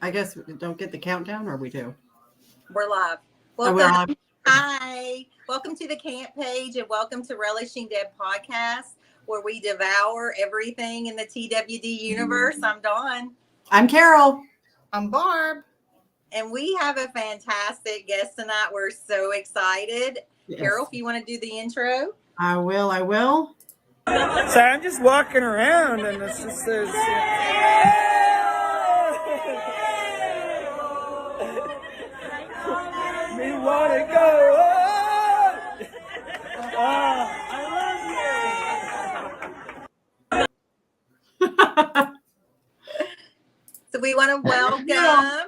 I guess we don't get the countdown, or we do. We're live. We're Welcome. live. Hi. Welcome to the camp page and welcome to Relishing Dead podcast, where we devour everything in the TWD universe. I'm Dawn. I'm Carol. I'm Barb. And we have a fantastic guest tonight. We're so excited. Yes. Carol, if you want to do the intro. I will. So I'm just walking around and it's just says, me wanna go on. I love you. So we want to welcome Teo.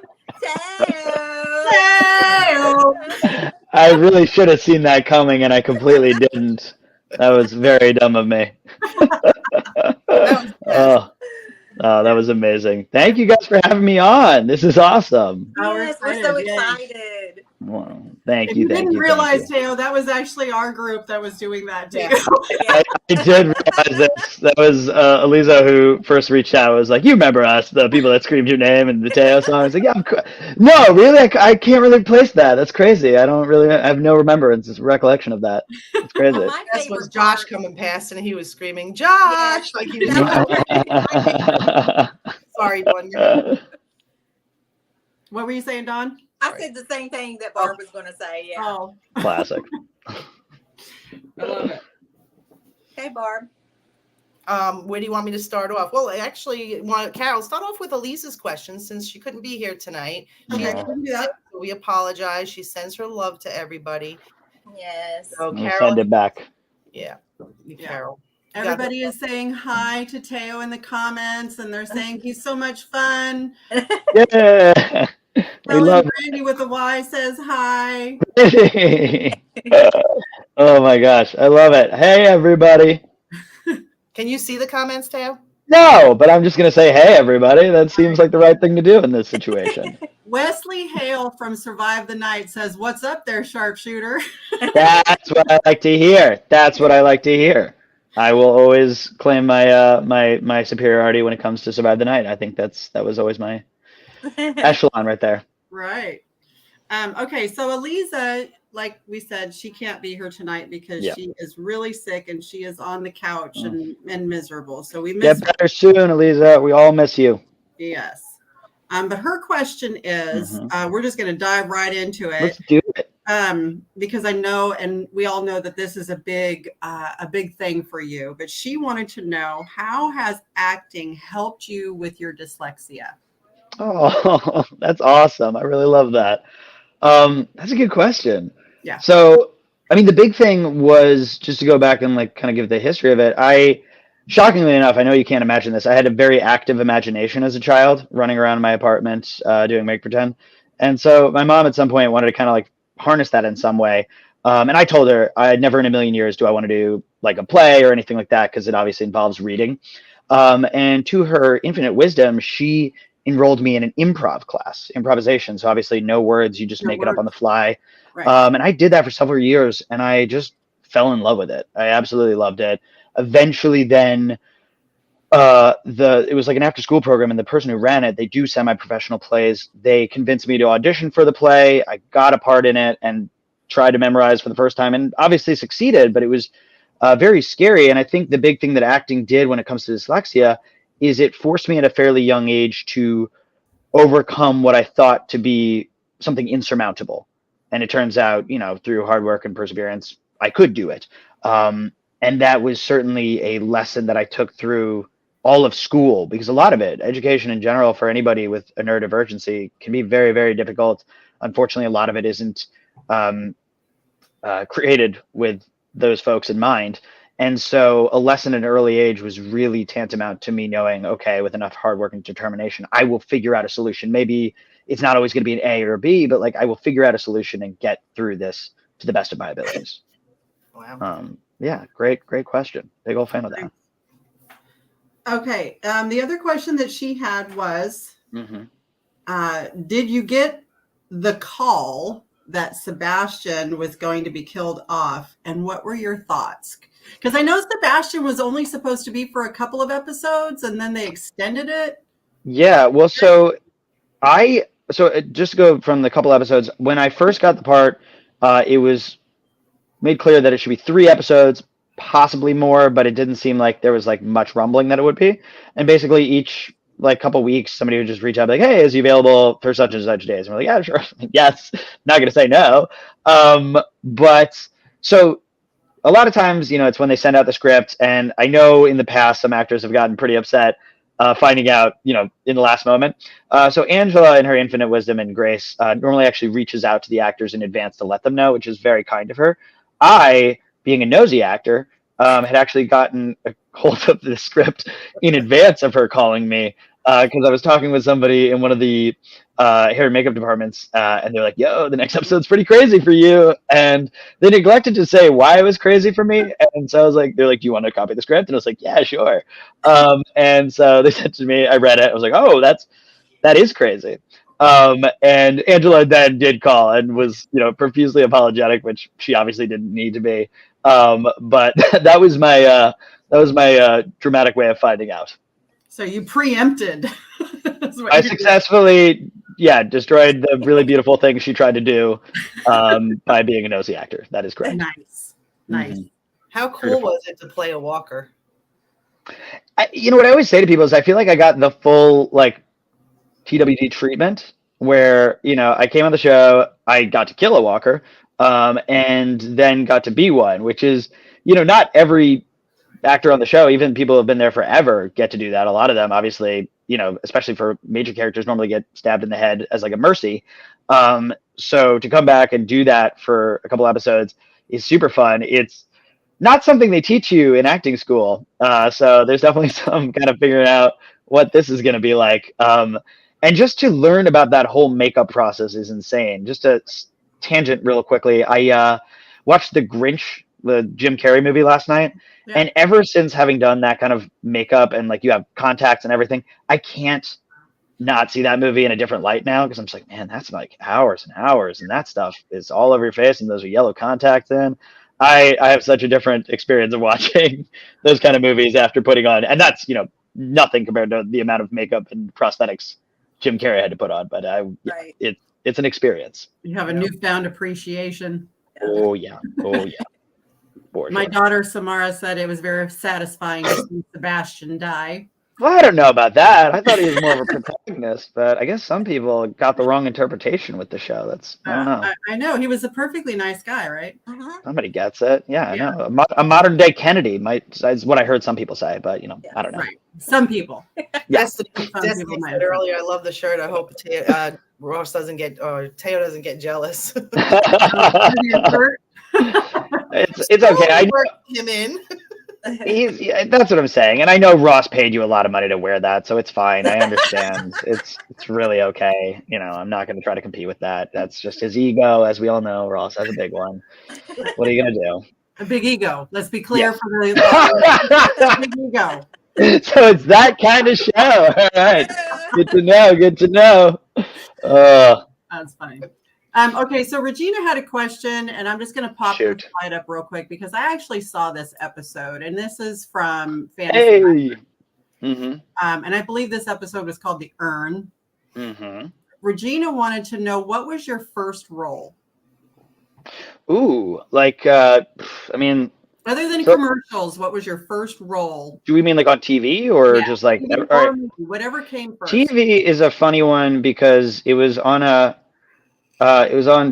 I really should have seen that coming, and I completely didn't. That was very dumb of me. Oh, that was amazing. Thank you guys for having me on. This is awesome. Yes, we're so excited. Wow. Thank If you. you Thank didn't you. realize, Teo, that was actually our group that was doing that too. Yeah. I did realize this. That was Eliza who first reached out. Was like, you remember us, the people that screamed your name and the Teo song. I was like, yeah, no, really, I can't really place that. That's crazy. I have no remembrance, recollection of that. It's crazy. My This favorite was Josh part- coming past and he was screaming, Josh! Like he was sorry, Dawn. What were you saying, Dawn? I said the same thing that Barb was going to say. Yeah. Oh, Classic. I love it. Okay, Barb. Where do you want me to start off? Well, I actually want Carol start off with Elisa's question since she couldn't be here tonight. She Okay. had to do that, so we apologize. She sends her love to everybody. Yes. So We'll Carol, send it back. yeah, Yeah. Carol. Everybody is saying hi to Teo in the comments, and they're saying he's so much fun. Yeah. We Helen love Brandy with a Y says hi. it. Oh my gosh, I love it. Hey everybody. Can you see the comments, Teo? No, but I'm just gonna say hey everybody. That seems like the right thing to do in this situation. Wesley Hale from Survive the Night says, "What's up there, sharpshooter?" That's what I like to hear. That's what I like to hear. I will always claim my my superiority when it comes to Survive the Night. I think that was always my echelon right there. Right. Okay, so Eliza, like we said, she can't be here tonight because Yeah. she is really sick and she is on the couch and miserable. So we miss Get her. better soon, Eliza. We all miss you. Yes. But her question is, we're just going to dive right into it. Let's do it. Because I know, and we all know that this is a big thing for you, but she wanted to know, how has acting helped you with your dyslexia? Oh, that's awesome. I really love that. That's a good question. Yeah. So, I mean, the big thing was, just to go back and like kind of give the history of it. Shockingly enough, I know you can't imagine this. I had a very active imagination as a child, running around my apartment, doing make pretend. And so my mom at some point wanted to kind of like harness that in some way. And I told her I never in a million years do I want to do like a play or anything like that, because it obviously involves reading. And to her infinite wisdom, she enrolled me in an improv class, improvisation. So obviously no words, you just make it up on the fly. Right. And I did that for several years and I just fell in love with it. I absolutely loved it. Eventually then it was like an after school program, and the person who ran it, they do semi-professional plays. They convinced me to audition for the play. I got a part in it and tried to memorize for the first time and obviously succeeded, but it was very scary. And I think the big thing that acting did when it comes to dyslexia is it forced me at a fairly young age to overcome what I thought to be something insurmountable. And it turns out, through hard work and perseverance, I could do it. And that was certainly a lesson that I took through all of school, because a lot of it, education in general, for anybody with a neurodivergency, can be very, very difficult. Unfortunately, a lot of it isn't created with those folks in mind. And so a lesson at an early age was really tantamount to me knowing, okay, with enough hard work and determination, I will figure out a solution. Maybe it's not always going to be an A or a B, but like I will figure out a solution and get through this to the best of my abilities. Wow. Yeah, great question. Big old fan of that. Okay. The other question that she had was, Mm-hmm. did you get the call that Sebastian was going to be killed off, and what were your thoughts? Because I know Sebastian was only supposed to be for a couple of episodes, and then they extended it. Yeah, well, just to go from the couple episodes, when I first got the part, it was made clear that it should be 3 episodes, possibly more, but it didn't seem like there was like much rumbling that it would be. And basically each like couple weeks, somebody would just reach out like, "Hey, is he available for such and such days?" And we're like, "Yeah, sure." Yes, not gonna say no. But so a lot of times, it's when they send out the script, and I know in the past some actors have gotten pretty upset finding out, in the last moment. So Angela, in her infinite wisdom and grace, normally actually reaches out to the actors in advance to let them know, which is very kind of her. I, being a nosy actor, had actually gotten a hold of the script in advance of her calling me because I was talking with somebody in one of the hair and makeup departments, and they're like, "Yo, the next episode's pretty crazy for you," and they neglected to say why it was crazy for me, and so I was like, they're like, "Do you want to copy the script?" And I was like, "Yeah, sure." And so they said to me, I read it, I was like, "Oh, that is crazy." And Angela then did call and was, profusely apologetic, which she obviously didn't need to be. But that was my dramatic way of finding out. So you preempted. I successfully, destroyed the really beautiful thing she tried to do by being a nosy actor. That is correct. Nice. Mm-hmm. How cool was it to play a walker? What I always say to people is I feel like I got the full like TWD treatment where, I came on the show, I got to kill a walker, and then got to be one, which is, not every actor on the show, even people who have been there forever, get to do that. A lot of them, obviously, especially for major characters, normally get stabbed in the head as like a mercy. So to come back and do that for a couple episodes is super fun. It's not something they teach you in acting school. So there's definitely some kind of figuring out what this is going to be like. And just to learn about that whole makeup process is insane. Just a tangent real quickly. I watched The Grinch, the Jim Carrey movie last night. Yeah. And ever since having done that kind of makeup and like you have contacts and everything, I can't not see that movie in a different light now because I'm just like, man, that's like hours and hours and that stuff is all over your face and those are yellow contacts in. I have such a different experience of watching those kind of movies after putting on, and that's, nothing compared to the amount of makeup and prosthetics Jim Carrey had to put on, but it's an experience. You have a newfound appreciation. Oh yeah. My daughter Samara said it was very satisfying to see Sebastian die. Well, I don't know about that. I thought he was more of a protagonist, but I guess some people got the wrong interpretation with the show. I don't know. I know. He was a perfectly nice guy, right? Somebody gets it. Yeah, I know. A modern day Kennedy is what I heard some people say, but, I don't know. Right. Some people. Destiny said earlier, I love the shirt. I hope Ross doesn't get, or Teo doesn't get jealous. It's okay. I work him in. That's what I'm saying, and I know Ross paid you a lot of money to wear that, so it's fine. I understand. it's really okay. I'm not going to try to compete with that. That's just his ego, as we all know. Ross has a big one. What are you going to do? A big ego. Let's be clear for the big ego. So it's that kind of show. All right. Good to know. That's funny. Okay, so Regina had a question, and I'm just going to pop the slide up real quick because I actually saw this episode, and this is from Fantasy. Mm-hmm. And I believe this episode was called The Urn. Mm-hmm. Regina wanted to know, what was your first role? Ooh, other than commercials, what was your first role? Do we mean like on TV or just like whatever came first? TV is a funny one because it was on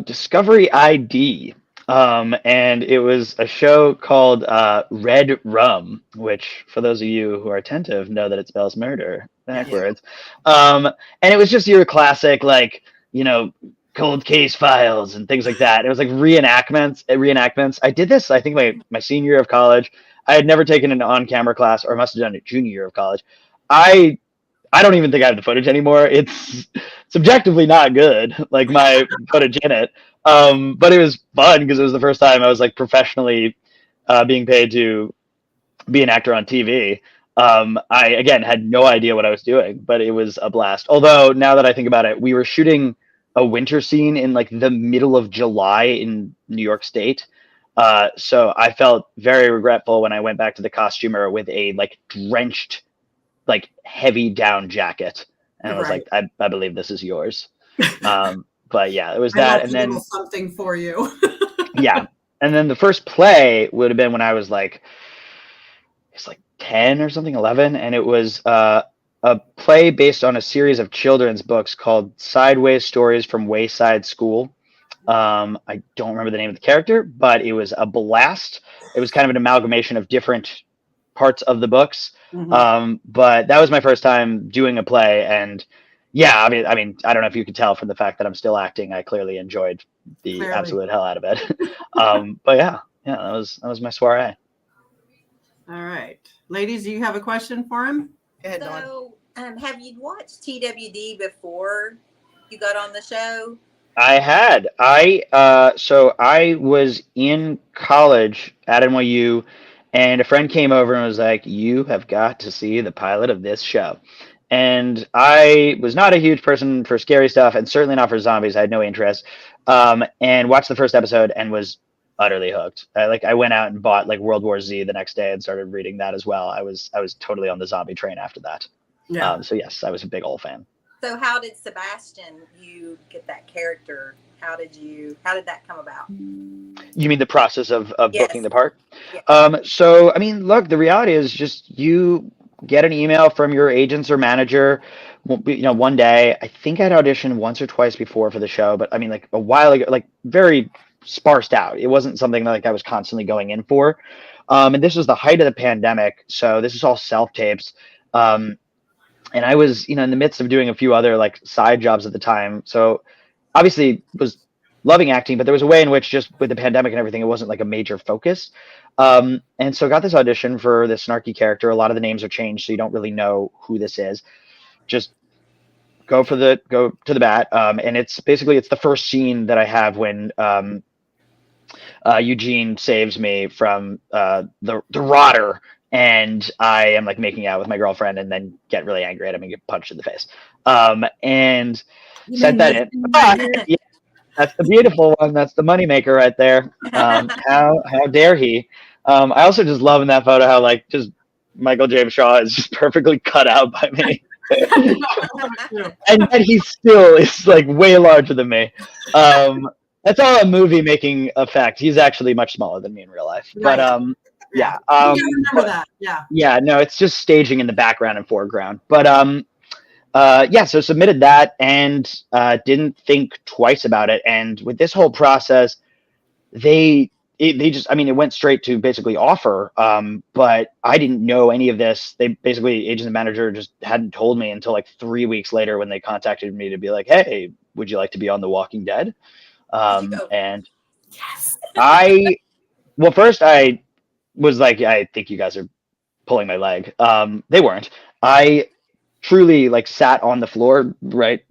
Discovery ID, and it was a show called Red Rum, which for those of you who are attentive know that it spells murder backwards. And it was just your classic, cold case files and things like that. It was like reenactments. I did this, I think, my senior year of college. I had never taken an on-camera class, or must have done it junior year of college. I don't even think I have the footage anymore. It's subjectively not good, like my footage in it. But it was fun because it was the first time I was like professionally being paid to be an actor on TV. I, again, had no idea what I was doing, but it was a blast. Although now that I think about it, we were shooting a winter scene in like the middle of July in New York State. So I felt very regretful when I went back to the costumer with a like drenched, like heavy down jacket. And I was Right. like, I believe this is yours. But yeah, it was I that. left And a then, little something for you. yeah. And then the first play would have been when I was like, it's like 10 or something, 11. And it was a play based on a series of children's books called Sideways Stories from Wayside School. I don't remember the name of the character, but it was a blast. It was kind of an amalgamation of different parts of the books. But that was my first time doing a play, and yeah, I mean, I don't know if you could tell from the fact that I'm still acting. I clearly enjoyed the Clearly. absolute hell out of it. But yeah, that was my soiree. All right. Ladies, do you have a question for him? Go ahead, Dawn. So, have you watched TWD before you got on the show? I had. So I was in college at NYU, and a friend came over and was like, "You have got to see the pilot of this show." And I was not a huge person for scary stuff, and certainly not for zombies. I had no interest. And watched the first episode and was utterly hooked. I went out and bought like World War Z the next day and started reading that as well. I was totally on the zombie train after that. Yeah. So yes, I was a big old fan. So, how did Sebastian, you get that character? How did that come about? You mean the process of Yes. booking the part? Yeah. So, I mean, look, the reality is just you get an email from your agents or manager, one day. I think I'd auditioned once or twice before for the show, but I mean, like a while ago, like very sparsed out. It wasn't something that like I was constantly going in for. And this was the height of the pandemic. So this is all self-tapes. And I was, in the midst of doing a few other like side jobs at the time. So obviously was loving acting, but there was a way in which just with the pandemic and everything, it wasn't like a major focus. And so I got this audition for this snarky character. A lot of the names are changed, so you don't really know who this is. Just go to the bat. And it's the first scene that I have when Eugene saves me from the rotter, and I am like making out with my girlfriend and then get really angry at him and get punched in the face. And sent that in. Yeah, that's the beautiful one. That's the moneymaker right there. How dare he? I also just love in that photo how like just Michael James Shaw is just perfectly cut out by me. And yet he still is like way larger than me. That's all a movie making effect. He's actually much smaller than me in real life. Right. But yeah. Remember that. Yeah. Yeah, no, it's just staging in the background and foreground. But yeah, so submitted that and didn't think twice about it. And with this whole process, they just, I mean, it went straight to basically offer. But I didn't know any of this. They basically, agent and manager just hadn't told me until like 3 weeks later when they contacted me to be like, "Hey, would you like to be on The Walking Dead?" And Yes. first I was like, I think you guys are pulling my leg. They weren't. I truly like sat on the floor, right,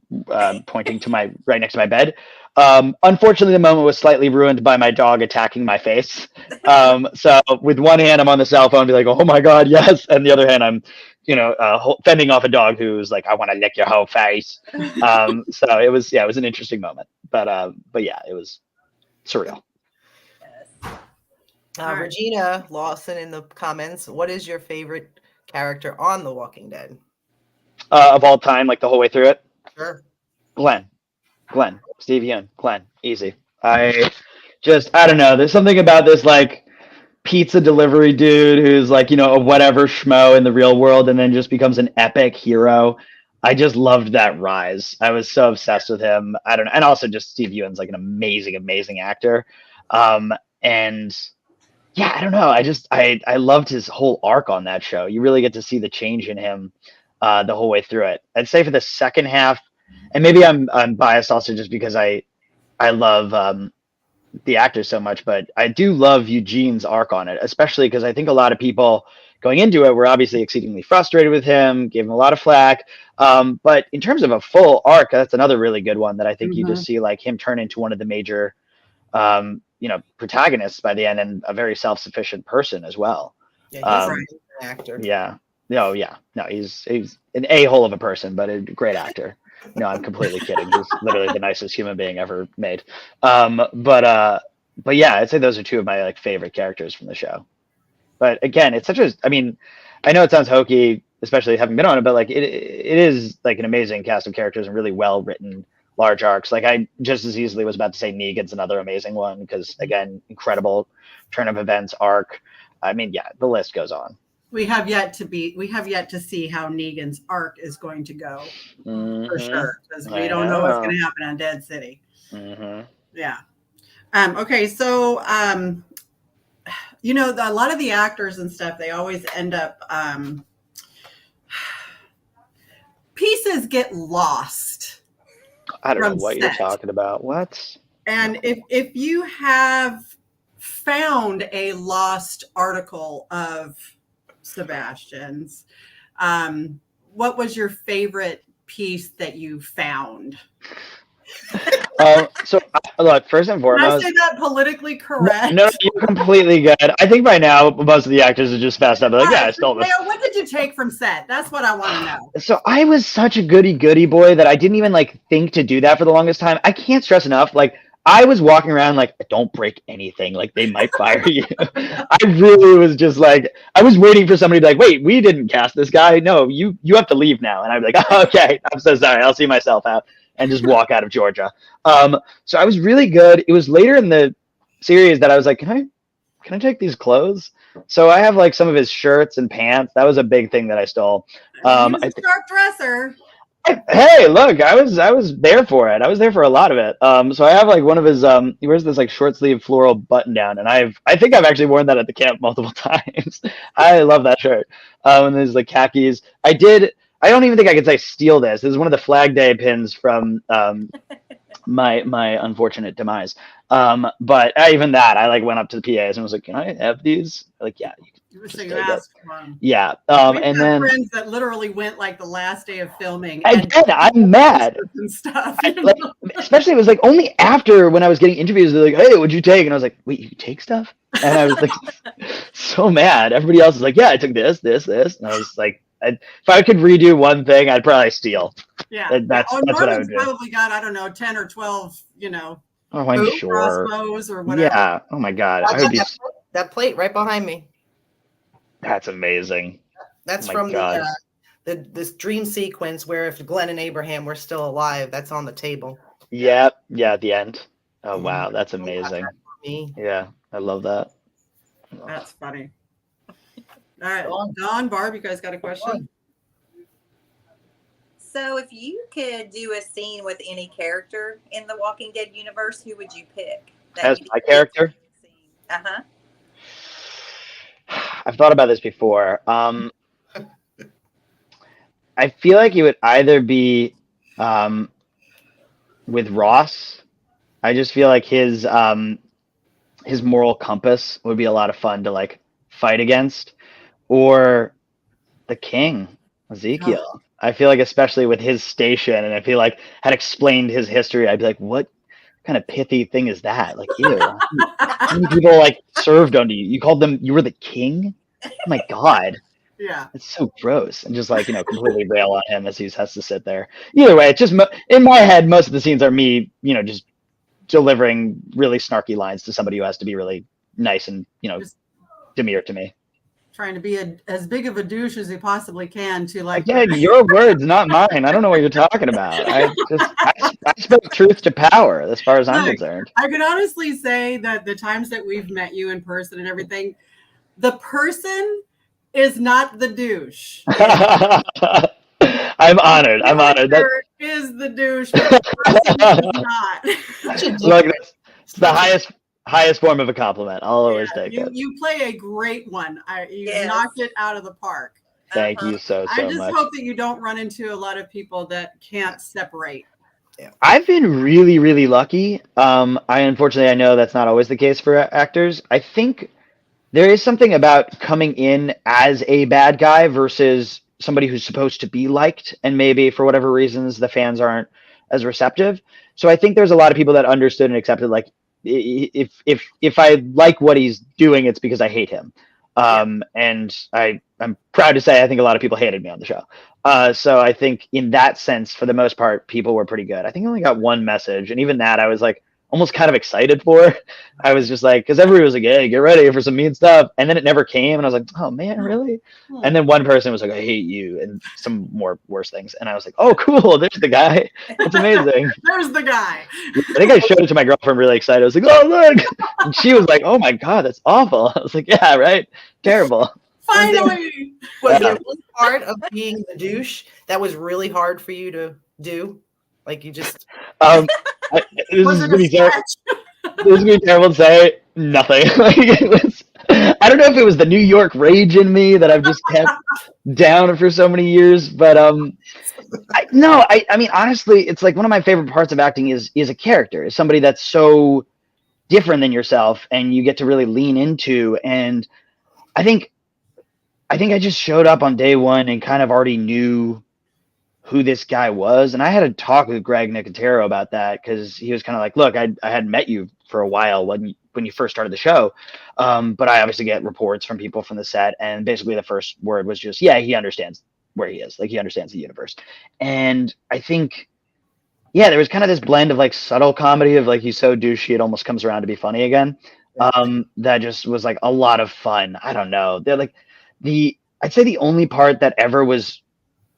pointing to right next to my bed. Unfortunately, the moment was slightly ruined by my dog attacking my face. So with one hand, I'm on the cell phone, be like, "Oh my God, yes," and the other hand, I'm, fending off a dog who's like, "I want to lick your whole face." So it was an interesting moment, but yeah, it was surreal. Right. Regina Lawson in the comments, what is your favorite character on The Walking Dead? Of all time, like the whole way through it? Sure. Glenn, Steve Yeun, Glenn, easy. I don't know. There's something about this like pizza delivery dude who's like, a whatever schmo in the real world and then just becomes an epic hero. I just loved that rise. I was so obsessed with him. I don't know. And also just Steve Yeun's like an amazing, amazing actor. And yeah, I don't know. I loved his whole arc on that show. You really get to see the change in him the whole way through it. I'd say for the second half, and maybe I'm biased also just because I love the actor so much, but I do love Eugene's arc on it, especially because I think a lot of people going into it were obviously exceedingly frustrated with him, gave him a lot of flack. But in terms of a full arc, that's another really good one that I think you just see like him turn into one of the major protagonists by the end, and a very self-sufficient person as well. Yeah, he's an actor. Yeah. No, he's an a-hole of a person, but a great actor. No, I'm completely kidding. He's literally the nicest human being ever made. But yeah, I'd say those are two of my like favorite characters from the show. But again, it's such a, I mean, I know it sounds hokey, especially having been on it, but like it is like an amazing cast of characters and really well written large arcs. Like I just as easily was about to say Negan's another amazing one because again, incredible turn of events arc. I mean, yeah, the list goes on. We have yet to see how Negan's arc is going to go for sure, because we don't know what's going to happen on Dead City. Yeah. Okay, so you know, a lot of the actors and stuff, they always end up pieces get lost. I don't know what you're talking about. What? And if you have found a lost article of Sebastian's, what was your favorite piece that you found? So look, first and foremost, Can I say that politically correct? No, you're completely good. I think by now most of the actors are just fast up. Like, yeah, I stole this. What did you take from set? That's what I want to know. So I was such a goody boy that I didn't even like think to do that for the longest time. I can't stress enough. Like I was walking around like, don't break anything. Like they might fire you. I really was just like, I was waiting for somebody to be like, wait, we didn't cast this guy. No, you have to leave now. And I'd be like, oh, okay, I'm so sorry. I'll see myself out. And just walk out of Georgia. So I was really good. It was later in the series that I was like, can I take these clothes? So I have like some of his shirts and pants. That was a big thing that I stole. He was a sharp dresser. Hey, look, I was there for it. I was there for a lot of it. So I have like one of his he wears this like short sleeve floral button down, and I think I've actually worn that at the camp multiple times. I love that shirt. And there's like khakis. I don't even think I could say steal this. This is one of the Flag Day pins from my unfortunate demise. But even that, I like went up to the PAs and was like, "Can I have these?" Like, yeah. You asked for them. Yeah. And then friends that literally went like the last day of filming. I'm mad. And stuff. Especially it was like only after when I was getting interviews, they're like, "Hey, what'd you take?" And I was like, "Wait, you take stuff?" And I was like, so mad. Everybody else was like, "Yeah, I took this," and I was like. If I could redo one thing, I'd probably steal. Yeah, that's what I would do. Probably got 10 or 12, Oh, I'm sure. Crossbows or whatever. Yeah. Oh my God. That plate right behind me. That's amazing. That's from this dream sequence where if Glenn and Abraham were still alive, that's on the table. Yeah. Yeah. At the end. Oh wow, that's amazing. Yeah, I love that. That's funny. All right, Dawn, Barb, you guys got a question? So if you could do a scene with any character in the Walking Dead universe, who would you pick? As my character? Uh-huh. I've thought about this before. I feel like it would either be with Ross. I just feel like his moral compass would be a lot of fun to like fight against. Or the king, Ezekiel. Oh. I feel like especially with his station, and if he like had explained his history, I'd be like, what kind of pithy thing is that? Like, ew. How many people like served under you? You called them, you were the king? Oh my God. Yeah. It's so gross. And just like, completely rail on him as he has to sit there. Either way, it's just, in my head, most of the scenes are me, just delivering really snarky lines to somebody who has to be really nice and, demure to me. Trying to be as big of a douche as he possibly can to like. Again, your words, not mine. I don't know what you're talking about. I spoke truth to power as far as I'm concerned. I can honestly say that the times that we've met you in person and everything, the person is not the douche. I'm honored. That is the douche, but the person is not. Look, it's the highest form of a compliment. I'll always take it. You play a great one. You knocked it out of the park. Thank you so much. I just hope that you don't run into a lot of people that can't separate. Yeah. I've been really, really lucky. Unfortunately, I know that's not always the case for actors. I think there is something about coming in as a bad guy versus somebody who's supposed to be liked, and maybe for whatever reasons the fans aren't as receptive. So I think there's a lot of people that understood and accepted, like, if I like what he's doing, it's because I hate him. And I'm proud to say I think a lot of people hated me on the show. So I think in that sense, for the most part, people were pretty good. I think I only got one message, and even that I was like almost kind of excited for. I was just like, because everybody was like, hey, get ready for some mean stuff. And then it never came. And I was like, oh man, really? And then one person was like, I hate you, and some more worse things. And I was like, oh, cool. There's the guy. That's amazing. There's the guy. I think I showed it to my girlfriend really excited. I was like, oh, look. And she was like, oh my God, that's awful. I was like, yeah, right. Terrible. Finally. Was there one part of being the douche that was really hard for you to do? Like you just this is gonna be terrible to say. Nothing. Like it was, I don't know if it was the New York rage in me that I've just kept down for so many years, but I mean honestly, it's like one of my favorite parts of acting is a character, is somebody that's so different than yourself and you get to really lean into. And I think I just showed up on day one and kind of already knew who this guy was. And I had a talk with Greg Nicotero about that, because he was kind of like, look, I hadn't met you for a while when you first started the show. But I obviously get reports from people from the set. And basically the first word was just, yeah, he understands where he is. Like he understands the universe. And I think, yeah, there was kind of this blend of like subtle comedy of like, he's so douchey, it almost comes around to be funny again. That just was like a lot of fun. I don't know. They're like I'd say the only part that ever was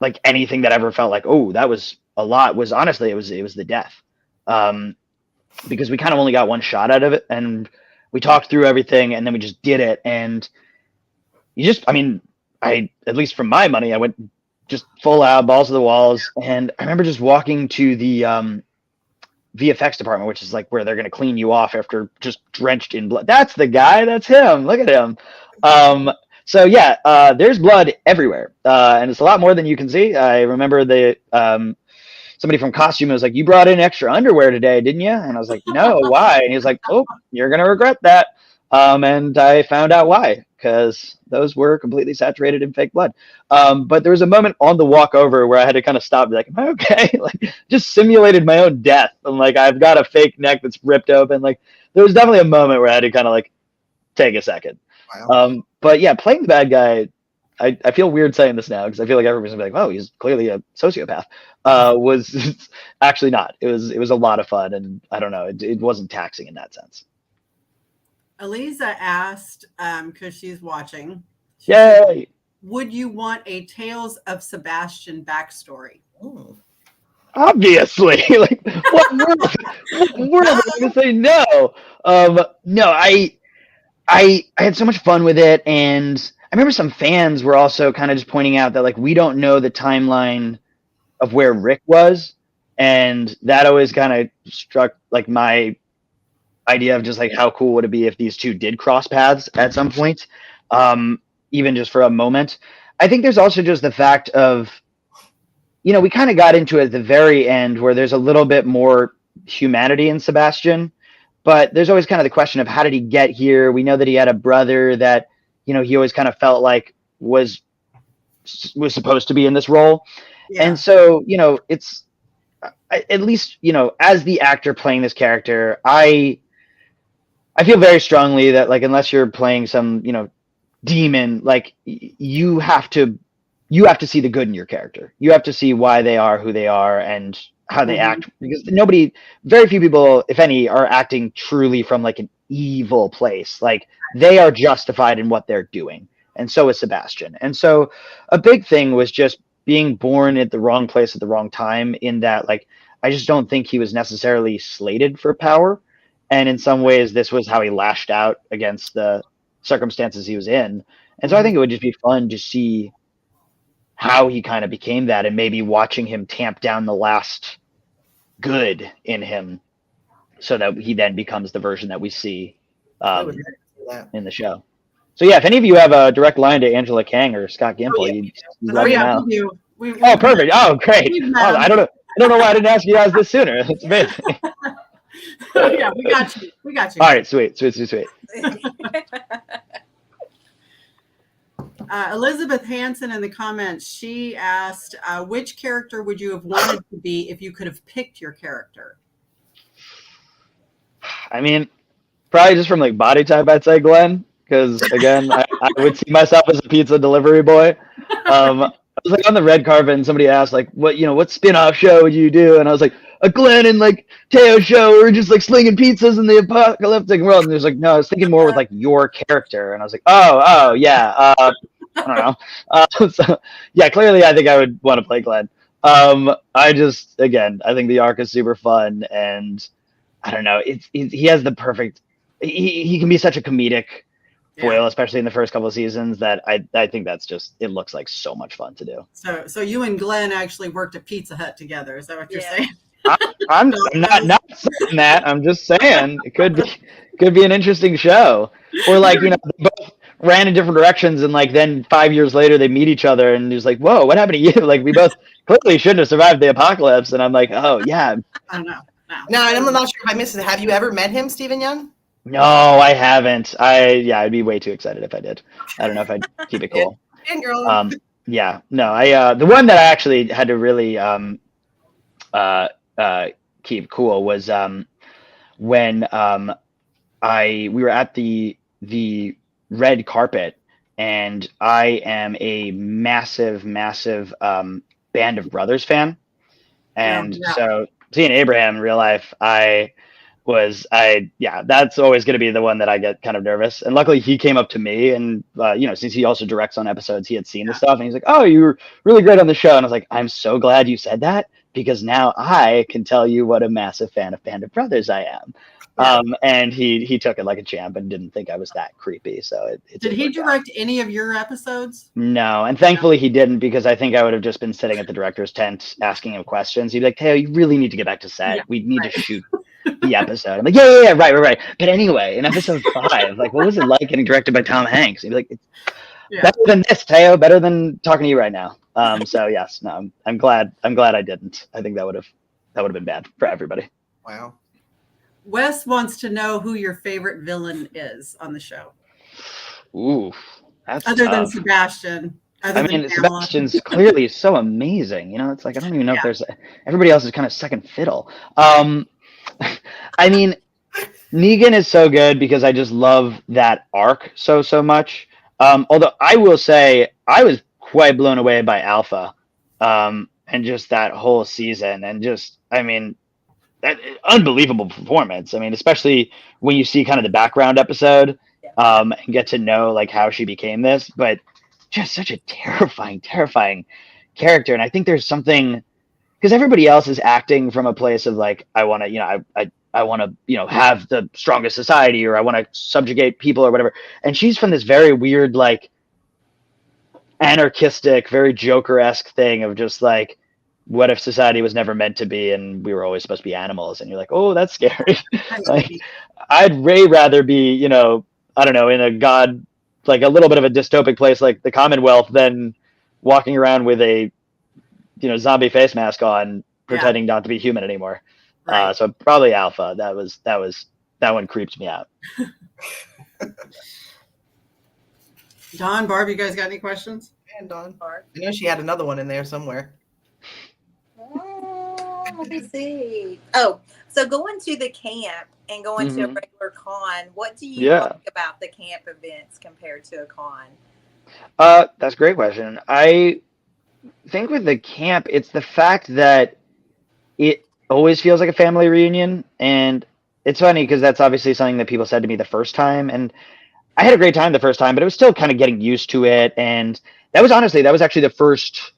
like anything that ever felt like, oh, that was a lot, was honestly, it was the death. Because we kind of only got one shot out of it, and we talked through everything, and then we just did it. And at least from my money, I went just full out, balls to the walls. And I remember just walking to the VFX department, which is like where they're going to clean you off after just drenched in blood. That's the guy. That's him. Look at him. So yeah, there's blood everywhere, and it's a lot more than you can see. I remember somebody from costume was like, "You brought in extra underwear today, didn't you?" And I was like, "No, why?" And he was like, "Oh, you're gonna regret that." And I found out why, because those were completely saturated in fake blood. But there was a moment on the walk over where I had to kind of stop and be like, "Am I okay?" Like, just simulated my own death, and like I've got a fake neck that's ripped open. Like, there was definitely a moment where I had to kind of like take a second. Wow. But yeah, playing the bad guy, I feel weird saying this now because I feel like everybody's gonna be like, "Oh, he's clearly a sociopath." Was actually not. It was a lot of fun, and I don't know, it wasn't taxing in that sense. Eliza asked, because she's watching. Yay! Said, would you want a Tales of Sebastian backstory? Ooh. Obviously, like what world am I gonna say no? No, I had so much fun with it, and I remember some fans were also kind of just pointing out that like we don't know the timeline of where Rick was, and that always kind of struck like my idea of just like how cool would it be if these two did cross paths at some point, even just for a moment. I think there's also just the fact of, you know, we kind of got into it at the very end where there's a little bit more humanity in Sebastian. But there's always kind of the question of how did he get here? We know that he had a brother that, you know, he always kind of felt like was supposed to be in this role. Yeah. And so, you know, it's at least, you know, as the actor playing this character, I feel very strongly that like, unless you're playing some, you know, demon, like you have to see the good in your character. You have to see why they are who they are and how they act, because very few people, if any, are acting truly from like an evil place. Like they are justified in what they're doing. And so is Sebastian. And so a big thing was just being born at the wrong place at the wrong time, in that like, I just don't think he was necessarily slated for power. And in some ways, this was how he lashed out against the circumstances he was in. And so I think it would just be fun to see how he kind of became that, and maybe watching him tamp down the last good in him so that he then becomes the version that we see in the show. So yeah, if any of you have a direct line to Angela Kang or Scott Gimple, you let me know. Oh, perfect. Oh, great. Oh, I don't know why I didn't ask you guys this sooner. That's amazing. Yeah, we got you. All right, sweet. Elizabeth Hansen in the comments, she asked, which character would you have wanted to be if you could have picked your character? I mean, probably just from like body type, I'd say Glenn, because again, I would see myself as a pizza delivery boy. I was like on the red carpet and somebody asked like, what spin-off show would you do? And I was like, a Glenn and like Teo show where we're just like slinging pizzas in the apocalyptic world. And he was like, no, I was thinking more with like your character. And I was like, oh yeah. I don't know. So yeah, clearly I think I would want to play Glenn. I think the arc is super fun, and I don't know. He has the perfect. He can be such a comedic foil, especially in the first couple of seasons. That I think that's just, it looks like so much fun to do. So you and Glenn actually worked at Pizza Hut together. Is that what you're saying? I'm not saying that. I'm just saying it could be an interesting show. Or like, they both ran in different directions, and like then 5 years later they meet each other, and he's like, whoa, what happened to you? Like, we both clearly shouldn't have survived the apocalypse. And I'm like, oh yeah. I don't know. No, and I'm not sure if I missed it. Have you ever met him, Stephen Young? No, I haven't. I'd be way too excited if I did. I don't know if I'd keep it cool. Yeah, no, the one that I actually had to really keep cool was when we were at the red carpet, and I am a massive Band of Brothers fan, and so seeing Abraham in real life, that's always going to be the one that I get kind of nervous. And luckily he came up to me, and since he also directs on episodes, he had seen the stuff, and he's like, oh, you were really great on the show. And I was like, I'm so glad you said that, because now I can tell you what a massive fan of Band of Brothers I am. And he took it like a champ and didn't think I was that creepy. So did he direct any of your episodes? No, and thankfully he didn't, because I think I would have just been sitting at the director's tent asking him questions. He'd be like, Teo, you really need to get back to set. We need to shoot the episode. I'm like, yeah, right. But anyway, in episode 5, like, what was it like getting directed by Tom Hanks? He'd be like, it's better than this, Teo, better than talking to you right now. So yes, no, I'm glad I didn't. I think that would have been bad for everybody. Wow. Wes wants to know who your favorite villain is on the show. Ooh, that's other tough. than Sebastian. Sebastian's clearly so amazing. It's like, I don't even know if there's everybody else is kind of second fiddle. I mean, Negan is so good because I just love that arc so much. Although I will say I was quite blown away by Alpha, and just that whole season, and just, I mean, that unbelievable performance. I mean, especially when you see kind of the background episode, and get to know like how she became this, but just such a terrifying character. And I think there's something, because everybody else is acting from a place of like, I want to, I want to, have the strongest society, or I want to subjugate people or whatever. And she's from this very weird, like anarchistic, very Joker-esque thing of just like, what if society was never meant to be and we were always supposed to be animals? And you're like, oh, that's scary. Like, I'd way rather be, I don't know, in a like a little bit of a dystopic place like the Commonwealth than walking around with a, zombie face mask on, pretending not to be human anymore. Right. So probably Alpha. That one creeps me out. Dawn, Barb, you guys got any questions? And Dawn, Barb. I know she had another one in there somewhere. Let me see. Oh, so going to the camp and going to a regular con, what do you like about the camp events compared to a con? That's a great question. I think with the camp, it's the fact that it always feels like a family reunion. And it's funny because that's obviously something that people said to me the first time. And I had a great time the first time, but it was still kind of getting used to it. And that was actually the first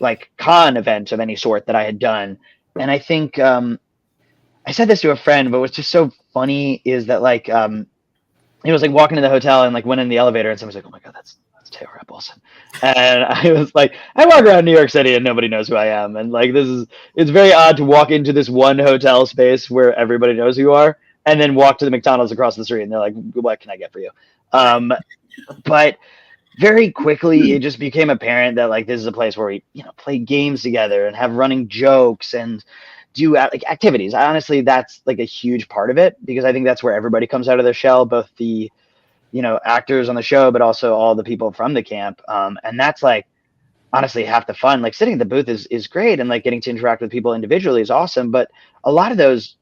like con event of any sort that I had done. And I think I said this to a friend, but what's just so funny is that like it was like walking to the hotel and like went in the elevator and someone's like, oh my God, that's Teo Rapp-Olsson. And I was like, I walk around New York City and nobody knows who I am. And like, it's very odd to walk into this one hotel space where everybody knows who you are and then walk to the McDonald's across the street and they're like, what can I get for you? But very quickly, it just became apparent that like this is a place where we, play games together and have running jokes and do like activities. Honestly, that's like a huge part of it because I think that's where everybody comes out of their shell, both the, actors on the show, but also all the people from the camp. And that's like honestly half the fun. Like sitting at the booth is great, and like getting to interact with people individually is awesome. But a lot of those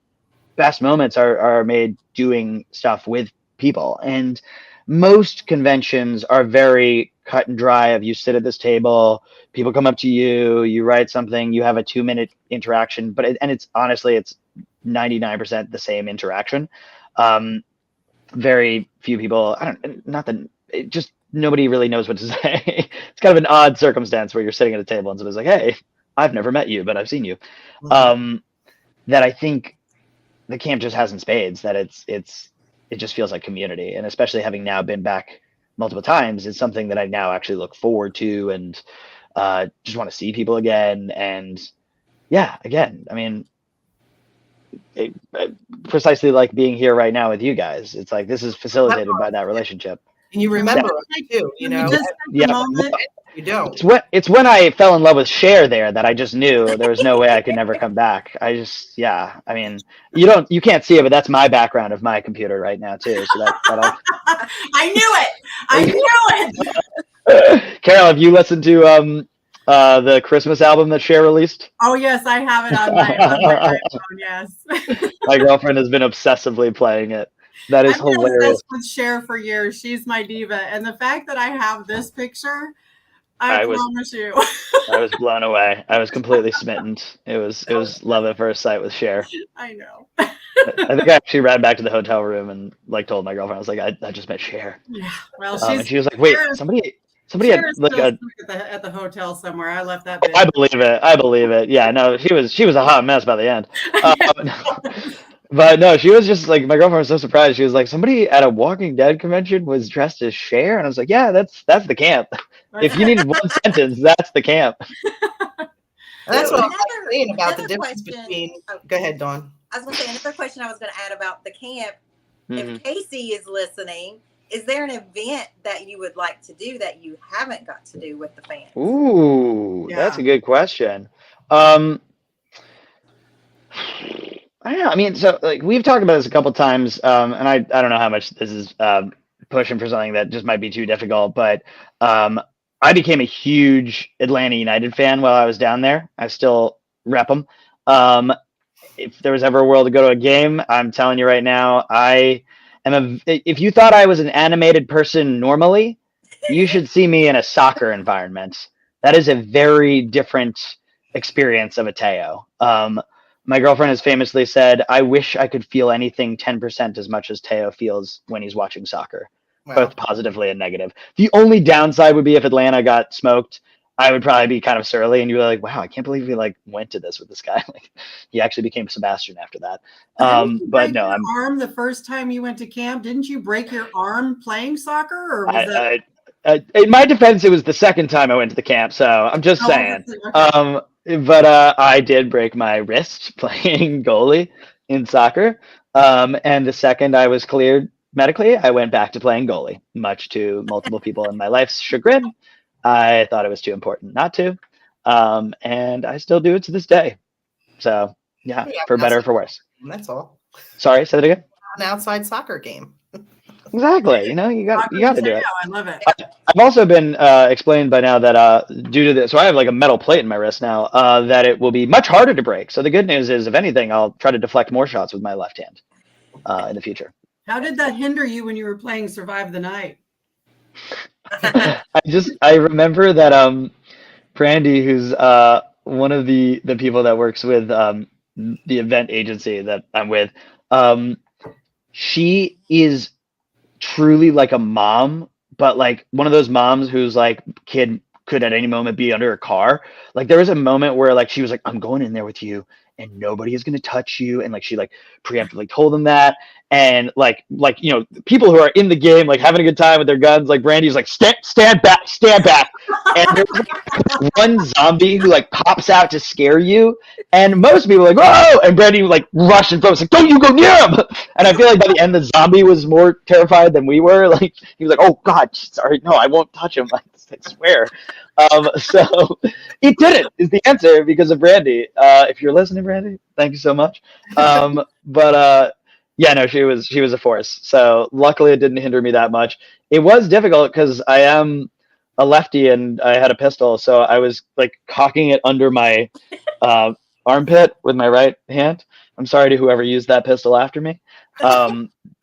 best moments are made doing stuff with people. And most conventions are very cut and dry. Of you sit at this table, people come up to you, you write something, you have a 2-minute interaction, but it's honestly, it's 99% the same interaction. Very few people, just nobody really knows what to say. It's kind of an odd circumstance where you're sitting at a table and somebody's like, hey, I've never met you, but I've seen you. That I think the camp just has in spades, that it just feels like community. And especially having now been back multiple times, it's something that I now actually look forward to, and just want to see people again. And yeah, again, I mean, precisely like being here right now with you guys. It's like, this is facilitated by that relationship. And you remember us too, you know? You don't. It's when I fell in love with Cher there that I just knew there was no way I could never come back. I mean, you can't see it, but that's my background of my computer right now too. So that'll... I knew it. Carol, have you listened to the Christmas album that Cher released? Oh yes, I have it on my iPhone. Yes. My girlfriend has been obsessively playing it. That is hilarious. I've been obsessed with Cher for years. She's my diva, and the fact that I have this picture, I promise you, I was blown away. I was completely smitten. It was love at first sight with Cher. I know. I think I actually ran back to the hotel room and like told my girlfriend, I was like, I just met Cher. Yeah. Well, and she was like, wait, somebody had like at the hotel somewhere. I left that. I believe it. Yeah, no, she was a hot mess by the end. But no, she was just like, my girlfriend was so surprised. She was like, somebody at a Walking Dead convention was dressed as Cher, and I was like, yeah, that's the camp. If you needed one sentence, that's the camp. That's what I'm saying about the difference between. Go ahead, Dawn. I was going to say another question I was going to add about the camp. If Casey is listening, is there an event that you would like to do that you haven't got to do with the fans? Ooh, that's a good question. I don't know. I mean, so like we've talked about this a couple times, and I don't know how much this is pushing for something that just might be too difficult, but I became a huge Atlanta United fan while I was down there. I still rep them. If there was ever a world to go to a game, I'm telling you right now, if you thought I was an animated person normally, you should see me in a soccer environment. That is a very different experience of a Teo. My girlfriend has famously said, I wish I could feel anything 10% as much as Teo feels when he's watching soccer, both positively and negative. The only downside would be if Atlanta got smoked, I would probably be kind of surly, and you'd be like, wow, I can't believe we like went to this with this guy. Like, he actually became Sebastian after that. But no, arm the first time you went to camp, didn't you break your arm playing soccer? Or was in my defense, it was the second time I went to the camp, so I'm just saying. Okay. But I did break my wrist playing goalie in soccer. And the second I was cleared medically, I went back to playing goalie, much to multiple people in my life's chagrin. I thought it was too important not to. And I still do it to this day. So, yeah, for better or for worse. That's all. Sorry, say that again? An outside soccer game. Exactly. You got to do it. I love it. I've also been explained by now that due to this, so I have like a metal plate in my wrist now, that it will be much harder to break. So the good news is, if anything, I'll try to deflect more shots with my left hand in the future. How did that hinder you when you were playing Survive the Night? I remember that Brandy, who's one of the people that works with the event agency that I'm with, she is truly like a mom, but like one of those moms who's like kid could at any moment be under a car. Like there was a moment where like she was like, I'm going in there with you and nobody is going to touch you, and like she like preemptively told them that, and like you know, people who are in the game like having a good time with their guns, like Brandy's like stand back, and there's like one zombie who like pops out to scare you, and most people are like, whoa, and Brandy like rushed and was like, don't you go near him. And I feel like by the end the zombie was more terrified than we were. Like he was like, oh god, sorry, no, I won't touch him, I swear. So it didn't is the answer because of Brandy. If you're listening, Brandy, thank you so much. But yeah, no, she was a force. So luckily it didn't hinder me that much. It was difficult because I am a lefty and I had a pistol, so I was like cocking it under my armpit with my right hand. I'm sorry to whoever used that pistol after me.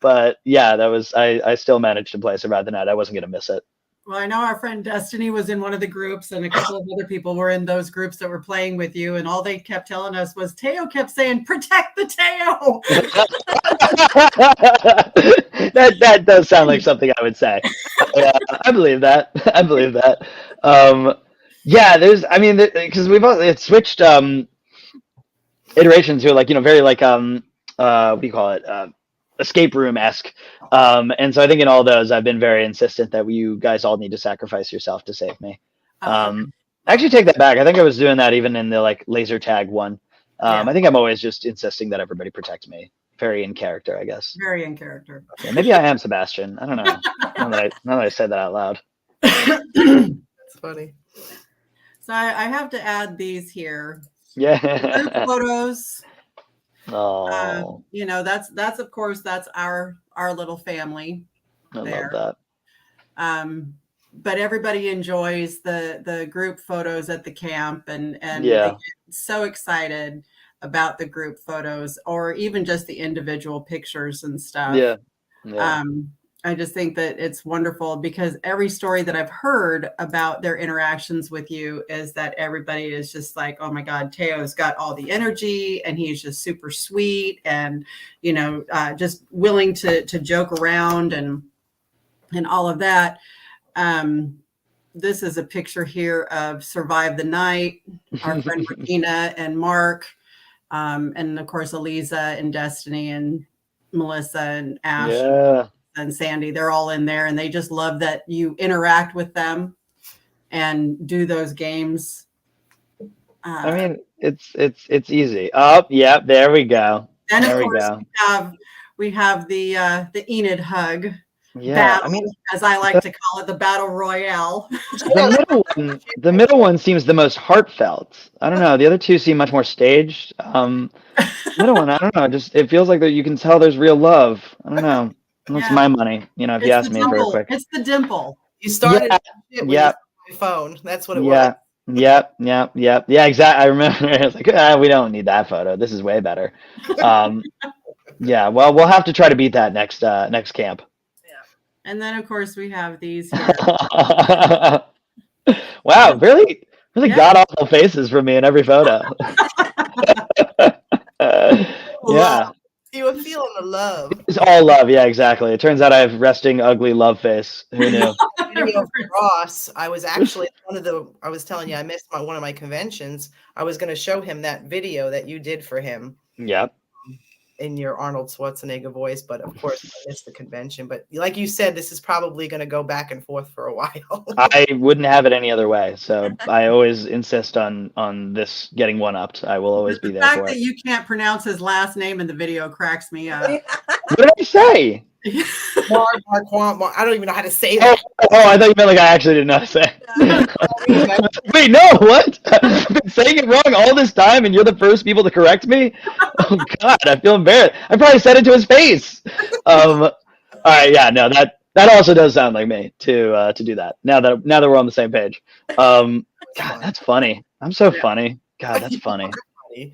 But yeah, that was I still managed to play Survive the Night. I wasn't gonna miss it. Well, I know our friend Destiny was in one of the groups, and a couple of other people were in those groups that were playing with you, and all they kept telling us was Teo kept saying, "Protect the Teo." That does sound like something I would say. I believe that. I believe that. Yeah, because it's switched iterations to like very like what do you call it, escape room-esque, and so I think in all those I've been very insistent that you guys all need to sacrifice yourself to save me. I actually take that back. I think I was doing that even in the like laser tag one. I think I'm always just insisting that everybody protect me. Very in character, I guess. Very in character. Yeah, maybe I am Sebastian. I don't know. now that I said that out loud. That's funny. So I have to add these here. Yeah. Photos. Oh. That's of course that's our little family. I there. love that. But everybody enjoys the group photos at the camp, and they get so excited about the group photos, or even just the individual pictures and stuff. Yeah. I just think that it's wonderful, because every story that I've heard about their interactions with you is that everybody is just like, oh my God, Teo's got all the energy, and he's just super sweet, and just willing to joke around and all of that. This is a picture here of Survive the Night, our friend Regina and Mark, and of course Eliza and Destiny and Melissa and Ash and Sandy. They're all in there, and they just love that you interact with them and do those games. I mean, it's easy. Oh, yeah, there we go. And of course, we have the Enid hug. Yeah, battle, as I like to call it, the battle royale. The middle one seems the most heartfelt. I don't know. The other two seem much more staged. The middle one, I don't know. Just it feels like that you can tell there's real love. I don't know. That's my money. If you ask me very quick. It's the dimple. You started with my phone. That's what it was. Yeah, exactly. I remember. I was like, we don't need that photo. This is way better. Yeah. Well, we'll have to try to beat that next camp. And then, of course, we have these here. Wow, really god-awful faces from me in every photo. Yeah. You were feeling the love. It's all love. Yeah, exactly. It turns out I have resting, ugly love face. Who knew? Ross, I was actually I was telling you, I missed one of my conventions. I was going to show him that video that you did for him. Yep. In your Arnold Schwarzenegger voice, but of course I missed the convention. But like you said, this is probably going to go back and forth for a while. I wouldn't have it any other way. So I always insist on this getting one-upped. I will always be there for it. The fact that you can't pronounce his last name in the video cracks me up. What did I say? Mark, I don't even know how to say that. Oh, I thought you meant like I actually didn't know how to say. Wait, no, what? I've been saying it wrong all this time, and you're the first people to correct me? Oh, God, I feel embarrassed. I probably said it to his face. All right, yeah, no, that also does sound like me to do that. Now that we're on the same page. God, that's funny. I'm so funny. God, that's funny.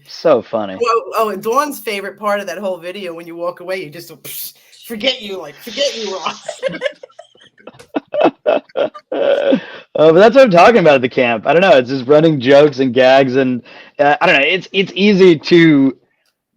So funny. And Dawn's favorite part of that whole video, when you walk away, you just forget you, Ross. But that's what I'm talking about at the camp. I don't know. It's just running jokes and gags, and I don't know. It's easy to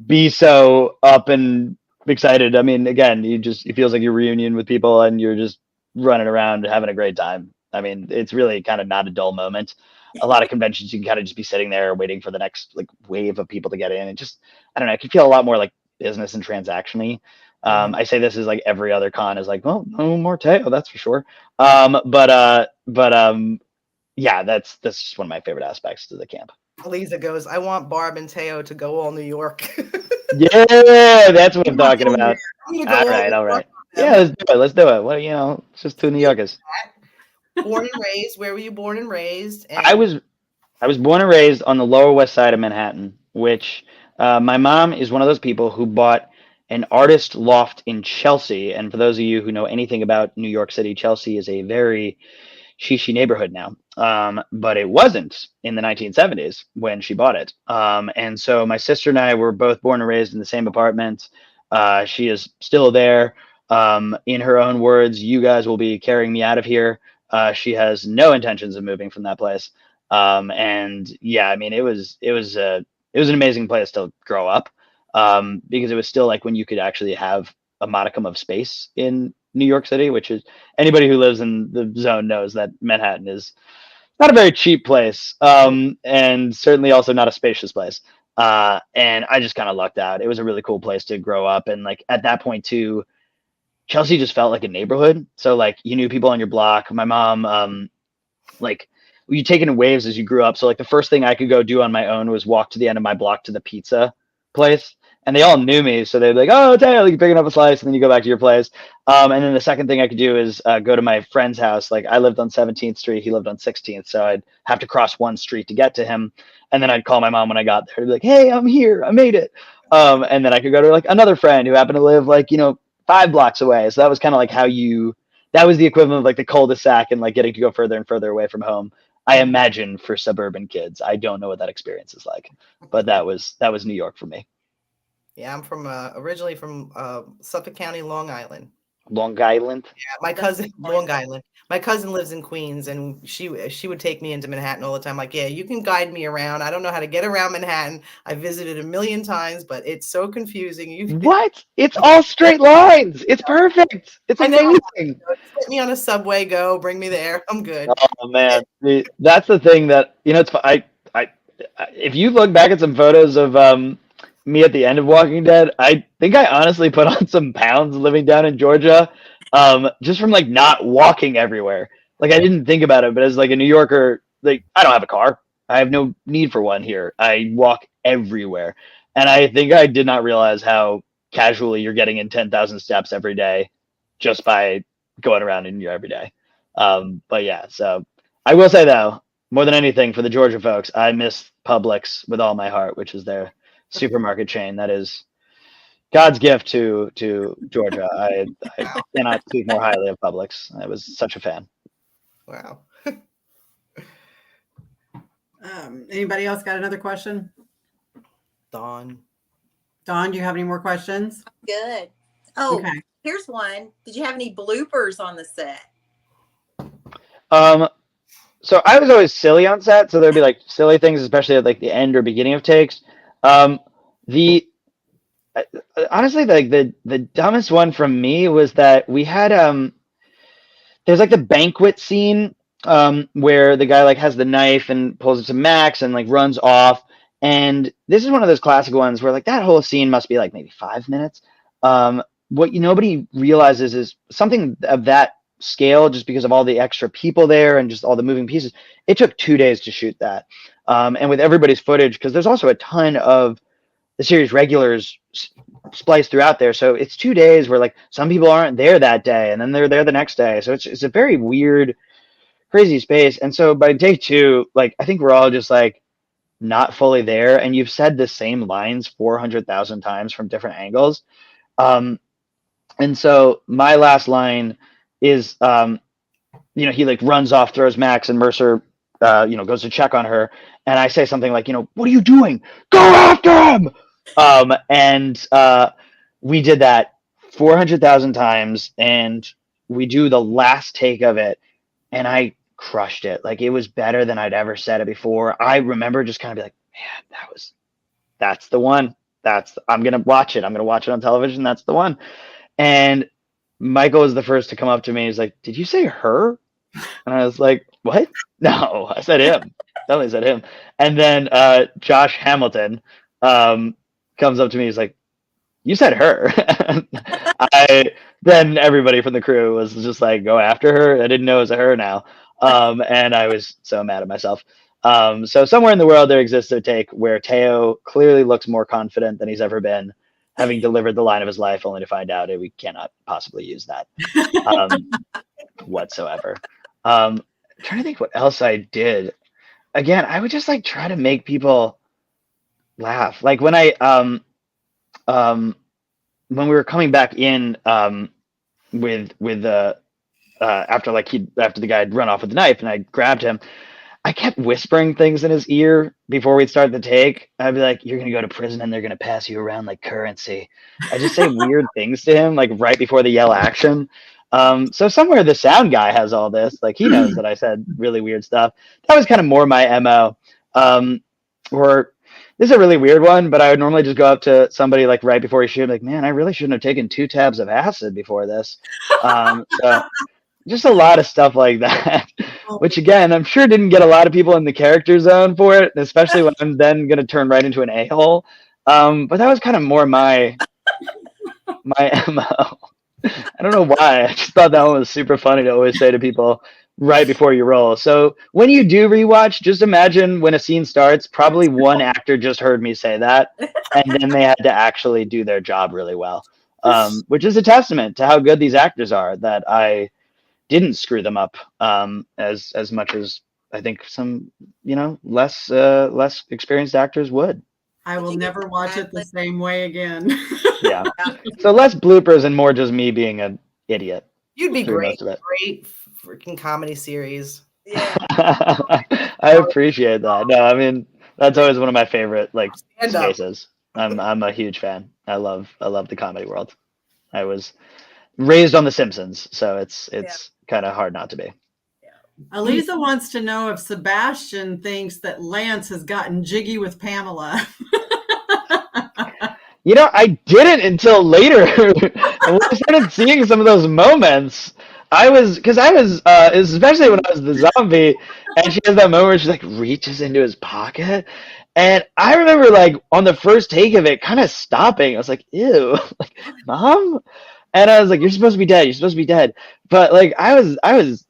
be so up and excited. I mean, again, it feels like your reunion with people, and you're just running around having a great time. I mean, it's really kind of not a dull moment. A lot of conventions, you can kind of just be sitting there waiting for the next like wave of people to get in, and just I don't know. It can feel a lot more like business and transactional-y. I say this is like every other con is like, well, no more Teo, that's for sure. Yeah, that's just one of my favorite aspects of the camp. Lisa goes, I want Barb and Teo to go all New York. Yeah, that's what I'm talking about. All right. Yeah, let's do it. Well, it's just two New Yorkers. Born and raised. Where were you born and raised? I was born and raised on the Lower West Side of Manhattan, which my mom is one of those people who bought an artist loft in Chelsea. And for those of you who know anything about New York City, Chelsea is a very she neighborhood now. But it wasn't in the 1970s when she bought it. And so my sister and I were both born and raised in the same apartment. She is still there. In her own words, "You guys will be carrying me out of here." She has no intentions of moving from that place. And yeah, I mean, it was an amazing place to grow up, because it was still like when you could actually have a modicum of space in New York City, which is, anybody who lives in the zone knows that Manhattan is not a very cheap place, and certainly also not a spacious place. And I just kind of lucked out. It was a really cool place to grow up, and like at that point too, Chelsea just felt like a neighborhood. So like you knew people on your block. My mom, like you take it in waves as you grew up. So like the first thing I could go do on my own was walk to the end of my block to the pizza place. And they all knew me, so they'd be like, "Oh, Taylor, you're picking up a slice," and then you go back to your place. And then the second thing I could do is go to my friend's house. Like I lived on 17th Street, he lived on 16th, so I'd have to cross one street to get to him. And then I'd call my mom when I got there, to be like, "Hey, I'm here, I made it." And then I could go to like another friend who happened to live like 5 blocks away. So that was kind of like that was the equivalent of like the cul-de-sac and like getting to go further and further away from home. I imagine for suburban kids. I don't know what that experience is like, but that was New York for me. Yeah, I'm from originally from Suffolk County, Long Island. Long Island. Yeah, my cousin, Long Island. My cousin lives in Queens, and she would take me into Manhattan all the time. Like, yeah, you can guide me around. I don't know how to get around Manhattan. I visited a million times, but it's so confusing. What? It's all straight lines. It's perfect. It's amazing. Get me on a subway. Go, bring me there. I'm good. Oh man, that's the thing that it's. I if you look back at some photos of me at the end of Walking Dead, I think I honestly put on some pounds living down in Georgia, just from like not walking everywhere. Like I didn't think about it, but as like a New Yorker, like I don't have a car. I have no need for one here. I walk everywhere, and I think I did not realize how casually you're getting in 10,000 steps every day, just by going around in your everyday. But yeah, so I will say though, more than anything for the Georgia folks, I miss Publix with all my heart, which is their supermarket chain. That is God's gift to Georgia. I cannot speak more highly of Publix. I was such a fan. Wow. Anybody else got another question? Dawn, do you have any more questions? Good. Oh, okay. Here's one. Did you have any bloopers on the set? So I was always silly on set, so there'd be like silly things, especially at like the end or beginning of takes. Honestly, like the dumbest one from me was that we had there's like the banquet scene where the guy like has the knife and pulls it to Max and like runs off. And this is one of those classic ones where like that whole scene must be like maybe 5 minutes. What nobody realizes is something of that scale, just because of all the extra people there and just all the moving pieces. It took 2 days to shoot that. And with everybody's footage, because there's also a ton of the series regulars spliced throughout there. So it's 2 days where like some people aren't there that day and then they're there the next day. So it's a very weird, crazy space. And so by day 2, like I think we're all just like not fully there. And you've said the same lines 400,000 times from different angles. And so my last line is, he like runs off, throws Max, and Mercer, goes to check on her. And I say something like, "What are you doing? Go after him!" And we did that 400,000 times, and we do the last take of it, and I crushed it. Like it was better than I'd ever said it before. I remember just kind of be like, man, that's the one. I'm going to watch it. I'm going to watch it on television. That's the one. And Michael was the first to come up to me. He's like, "Did you say her?" And I was like, "What? No, I said him." Definitely said him. And then Josh Hamilton comes up to me. He's like, "You said her." Then everybody from the crew was just like, "Go after her." I didn't know it was a her now. And I was so mad at myself. So somewhere in the world there exists a take where Teo clearly looks more confident than he's ever been, having delivered the line of his life, only to find out we cannot possibly use that whatsoever. I'm trying to think what else I did. Again, I would just like try to make people laugh. Like when when we were coming back in with after the guy had run off with the knife, and I grabbed him. I kept whispering things in his ear before we'd start the take. I'd be like, "You're gonna go to prison, and they're gonna pass you around like currency." I just say weird things to him, like right before they yell action. So somewhere the sound guy has all this. Like he knows that I said really weird stuff. That was kind of more my MO. Or this is a really weird one, but I would normally just go up to somebody like right before he shoot, like, "Man, I really shouldn't have taken 2 tabs of acid before this." So just a lot of stuff like that, which again, I'm sure didn't get a lot of people in the character zone for it, especially when I'm then going to turn right into an a-hole. But that was kind of more my MO. I don't know why. I just thought that one was super funny to always say to people right before you roll. So when you do rewatch, just imagine when a scene starts, probably one actor just heard me say that, and then they had to actually do their job really well, which is a testament to how good these actors are, that I didn't screw them up as much as I think some, less experienced actors would. I will never watch it the same way again. Yeah. So less bloopers and more just me being an idiot. You'd be great. Great freaking comedy series. Yeah. I appreciate that. No, I mean, that's always one of my favorite spaces. I'm a huge fan. I love the comedy world. I was raised on The Simpsons, so it's kind of hard not to be. Elisa wants to know if Sebastian thinks that Lance has gotten jiggy with Pamela. I didn't until later. And when I started seeing some of those moments, I was, especially when I was the zombie, and she has that moment where she like reaches into his pocket. And I remember on the first take of it kind of stopping. I was like, ew, like, Mom? And I was like, "You're supposed to be dead. You're supposed to be dead." But I was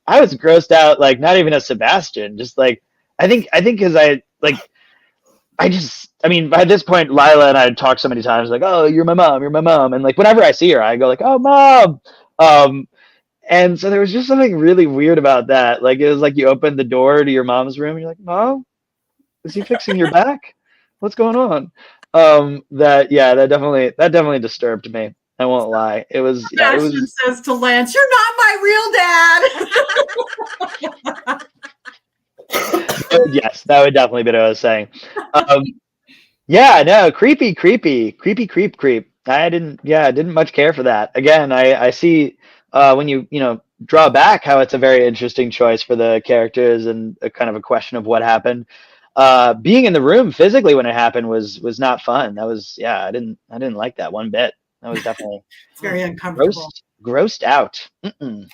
grossed out. Not even as Sebastian. Just I think because by this point, Lila and I had talked so many times, like, "Oh, you're my mom. You're my mom." And whenever I see her, I go like, "Oh, Mom." And so there was just something really weird about that. It was like you opened the door to your mom's room, and you're like, "Mom, is he fixing your back? What's going on?" That definitely disturbed me. I won't lie. It was. Sebastian says to Lance, "You're not my real dad." Yes, that would definitely be what I was saying. Yeah, no, creepy. I didn't much care for that. Again, I see when you draw back how it's a very interesting choice for the characters and a kind of a question of what happened. Being in the room physically when it happened was not fun. That was I didn't like that one bit. That was definitely it's very uncomfortable. Grossed out. No.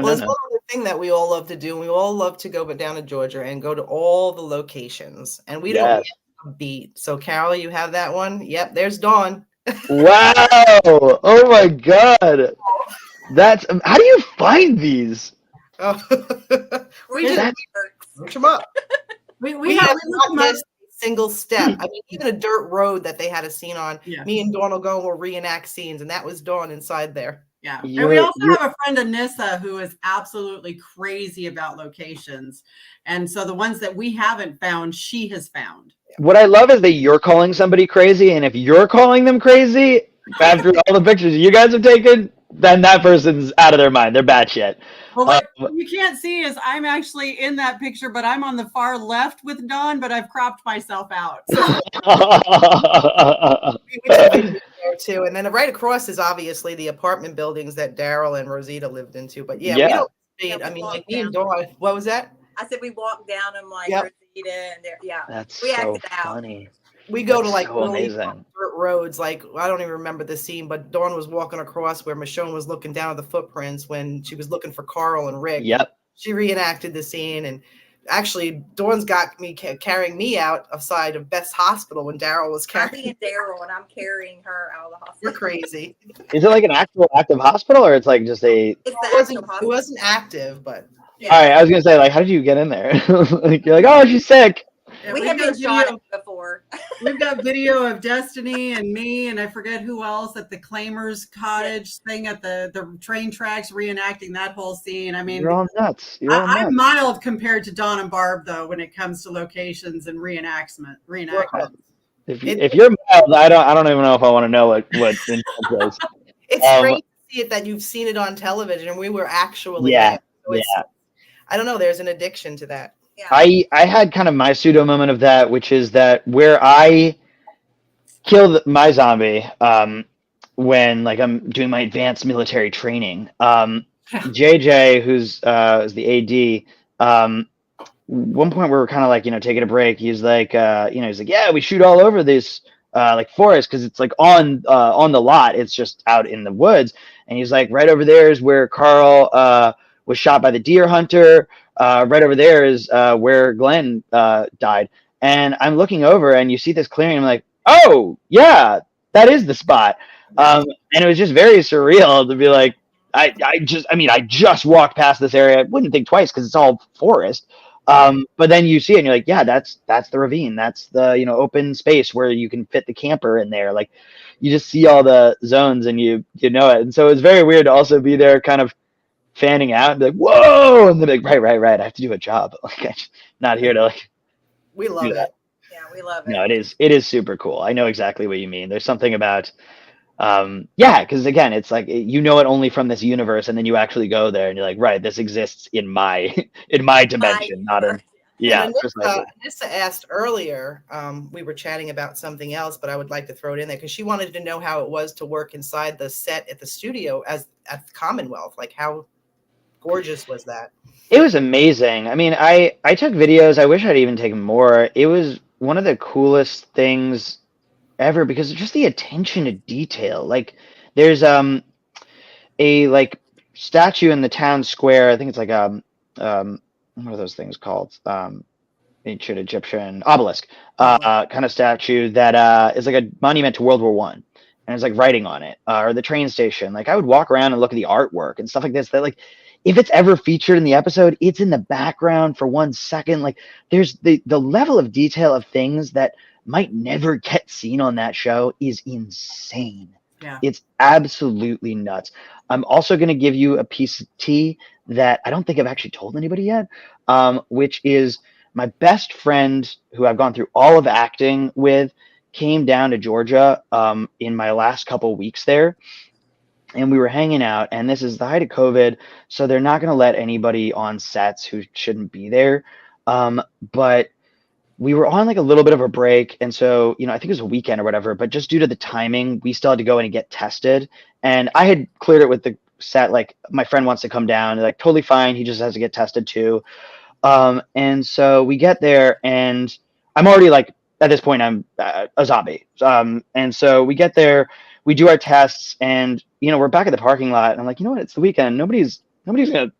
It's one other thing that we all love to do. We all love to go down to Georgia and go to all the locations, and we don't get a beat. So, Carol, you have that one. Yep, there's Dawn. Wow! Oh my God! That's how do you find these? Oh. We just search them up. We have not missed a single step. I mean, even a dirt road that they had a scene on. Yeah. Me and Dawn will go and we'll reenact scenes, and that was Dawn inside there. Yeah. And we also have a friend, Anissa, who is absolutely crazy about locations. And so the ones that we haven't found, she has found. What I love is that you're calling somebody crazy. And if you're calling them crazy, after all the pictures you guys have taken, then that person's out of their mind. They're bad shit. Well, what you can't see is I'm actually in that picture, but I'm on the far left with Dawn, but I've cropped myself out. So. Too, and then right across is obviously the apartment buildings that Daryl and Rosita lived into. But we don't see it. I mean, like me and Dawn. What was that? I said we walked down them Rosita and there. Yeah, that's we so funny. We go to dirt roads. I don't even remember the scene, but Dawn was walking across where Michonne was looking down at the footprints when she was looking for Carl and Rick. Yep. She reenacted the scene, and actually, Dawn's got me carrying me out outside of Beth's hospital when Daryl was carrying. I'm Daryl, and I'm carrying her out of the hospital. You're crazy. Is it like an actual active hospital, or it's like just a? It wasn't active, but. Yeah. All right, I was gonna say, how did you get in there? You're like, oh, she's sick. Yeah, we have been shot before. We've got video of Destiny and me, and I forget who else at the Claimers Cottage thing at the train tracks, reenacting that whole scene. I mean, you're all nuts. I'm mild compared to Dawn and Barb, though, when it comes to locations and reenactment. If you're mild, I don't even know if I want to know what is. It's great to see it that you've seen it on television, and we were actually Yeah, there. So I don't know. There's an addiction to that. Yeah. I had kind of my pseudo moment of that, which is that where I kill my zombie when like I'm doing my advanced military training. JJ, who's is the AD, one point we were kind of like, taking a break. He's like, he's like, yeah, we shoot all over this like forest because it's like on the lot. It's just out in the woods. And he's like, right over there is where Carl was shot by the deer hunter. Right over there is where Glenn died. And I'm looking over and you see this clearing. I'm like, oh yeah, that is the spot. And it was just very surreal to be like, I just walked past this area. I wouldn't think twice because it's all forest. But then you see it and you're like, yeah, that's the ravine. That's the, open space where you can fit the camper in there. Like you just see all the zones and you know it. And so it's very weird to also be there kind of fanning out and be like, whoa. And they're like, right. I have to do a job. Like I'm not here to like. We love it. Yeah, we love it. No, it is super cool. I know exactly what you mean. There's something about, because again, it's like it only from this universe, and then you actually go there and you're like, right, this exists in my dimension, not in. Yeah. Anissa asked earlier. We were chatting about something else, but I would like to throw it in there because she wanted to know how it was to work inside the set at the studio at the Commonwealth. Like how gorgeous was that? It was amazing. I mean, I took videos. I wish I'd even taken more. It was one of the coolest things ever because just the attention to detail. Like there's a like statue in the town square. I think it's like what are those things called? Ancient Egyptian obelisk kind of statue that is like a monument to World War One. And it's like writing on it, or the train station. Like I would walk around and look at the artwork and stuff like this. That like, if it's ever featured in the episode, it's in the background for 1 second. Like there's the level of detail of things that might never get seen on that show is insane. Yeah. It's absolutely nuts. I'm also going to give you a piece of tea that I don't think I've actually told anybody yet, which is my best friend who I've gone through all of acting with came down to Georgia in my last couple weeks there. And we were hanging out, and this is the height of COVID, so they're not going to let anybody on sets who shouldn't be there. But we were on like a little bit of a break, and so, I think it was a weekend or whatever, but just due to the timing, we still had to go in and get tested. And I had cleared it with the set, like, my friend wants to come down, like, totally fine, he just has to get tested too. And so we get there, and I'm already like, at this point, I'm a zombie. And so we get there, we do our tests, and we're back at the parking lot, and I'm like, you know what? It's the weekend. Nobody's gonna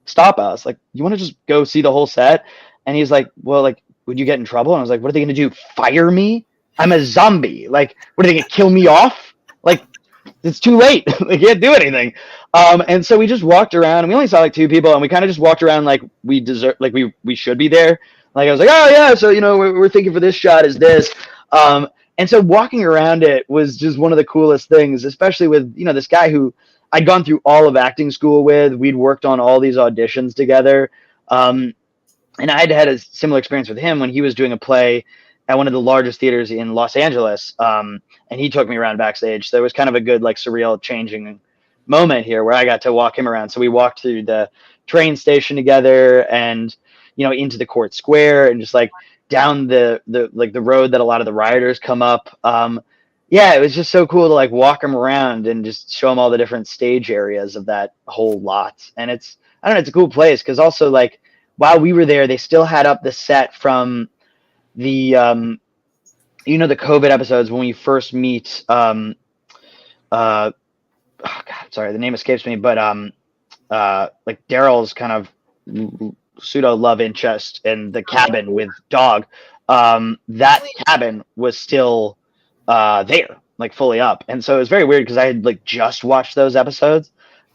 stop us. Like, you want to just go see the whole set? And he's like, well, like, would you get in trouble? And I was like, what are they gonna do? Fire me? I'm a zombie. Like, what are they gonna kill me off? Like, it's too late. They can't do anything. And so we just walked around, and we only saw like 2 people, and we kind of just walked around like we deserve, like we should be there. Like I was like, oh yeah, so we're thinking for this shot is this. And so walking around it was just one of the coolest things, especially with, this guy who I'd gone through all of acting school with. We'd worked on all these auditions together. And I had a similar experience with him when he was doing a play at one of the largest theaters in Los Angeles. And he took me around backstage. So there was kind of a good, like, surreal changing moment here where I got to walk him around. So we walked through the train station together and, into the court square and just like down the road that a lot of the rioters come up. Yeah, it was just so cool to like walk them around and just show them all the different stage areas of that whole lot. And it's a cool place because also like while we were there, they still had up the set from the the COVID episodes when we first meet oh God, sorry, the name escapes me, but like Daryl's kind of pseudo love interest in the cabin with Dog. That cabin was still there, like fully up. And so it was very weird because I had like just watched those episodes.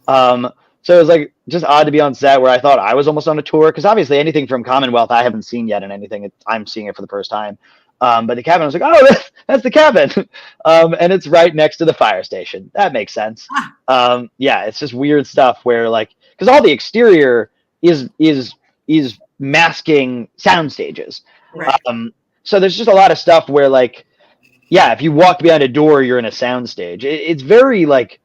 So it was like just odd to be on set where I thought I was almost on a tour because obviously anything from Commonwealth I haven't seen yet in anything. I'm seeing it for the first time. But the cabin, I was like, oh, that's the cabin. And it's right next to the fire station. That makes sense. Yeah, it's just weird stuff where like, because all the exterior is masking sound stages. Right. So there's just a lot of stuff where like, yeah, if you walk behind a door, you're in a sound stage. It's very like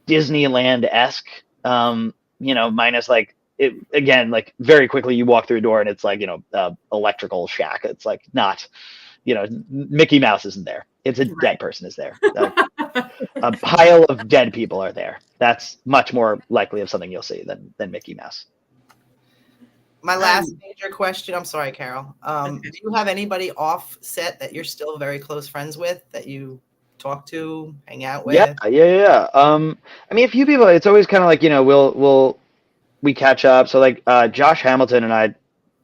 Disneyland-esque, minus like it again, like very quickly you walk through a door and it's like, electrical shack. It's like not, Mickey Mouse isn't there. It's a dead person is there. A pile of dead people are there. That's much more likely of something you'll see than Mickey Mouse. My last major question. I'm sorry, Carol. Do you have anybody off set that you're still very close friends with that you talk to, hang out with? Yeah. I mean, a few people. It's always kind of like, we catch up. So like Josh Hamilton and I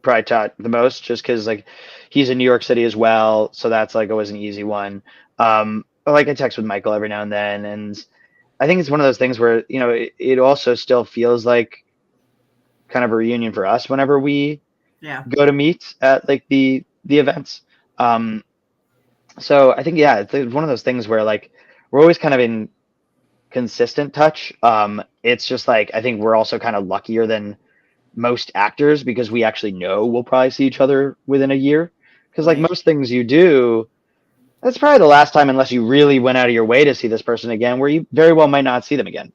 probably talk the most, just because like he's in New York City as well, so that's like always an easy one. But like I text with Michael every now and then, and I think it's one of those things where it also still feels like kind of a reunion for us whenever we go to meet at like the events. So I think it's one of those things where like we're always kind of in consistent touch. It's just like I think we're also kind of luckier than most actors because we actually know we'll probably see each other within a year. Because like most things you do, that's probably the last time, unless you really went out of your way to see this person again, where you very well might not see them again.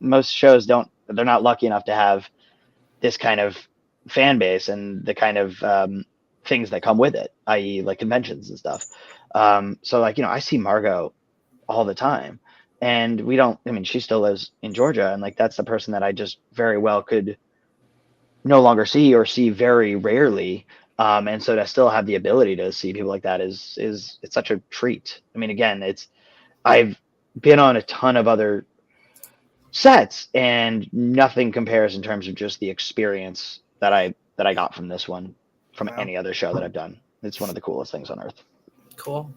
Most shows they're not lucky enough to have this kind of fan base and the kind of things that come with it, i.e. like conventions and stuff. So like, I see Margot all the time, and she still lives in Georgia, and like that's the person that I just very well could no longer see or see very rarely. And so to still have the ability to see people like that is it's such a treat. I mean, again, I've been on a ton of other sets and nothing compares in terms of just the experience that I got from this one from any other show that I've done. It's one of the coolest things on earth. Cool.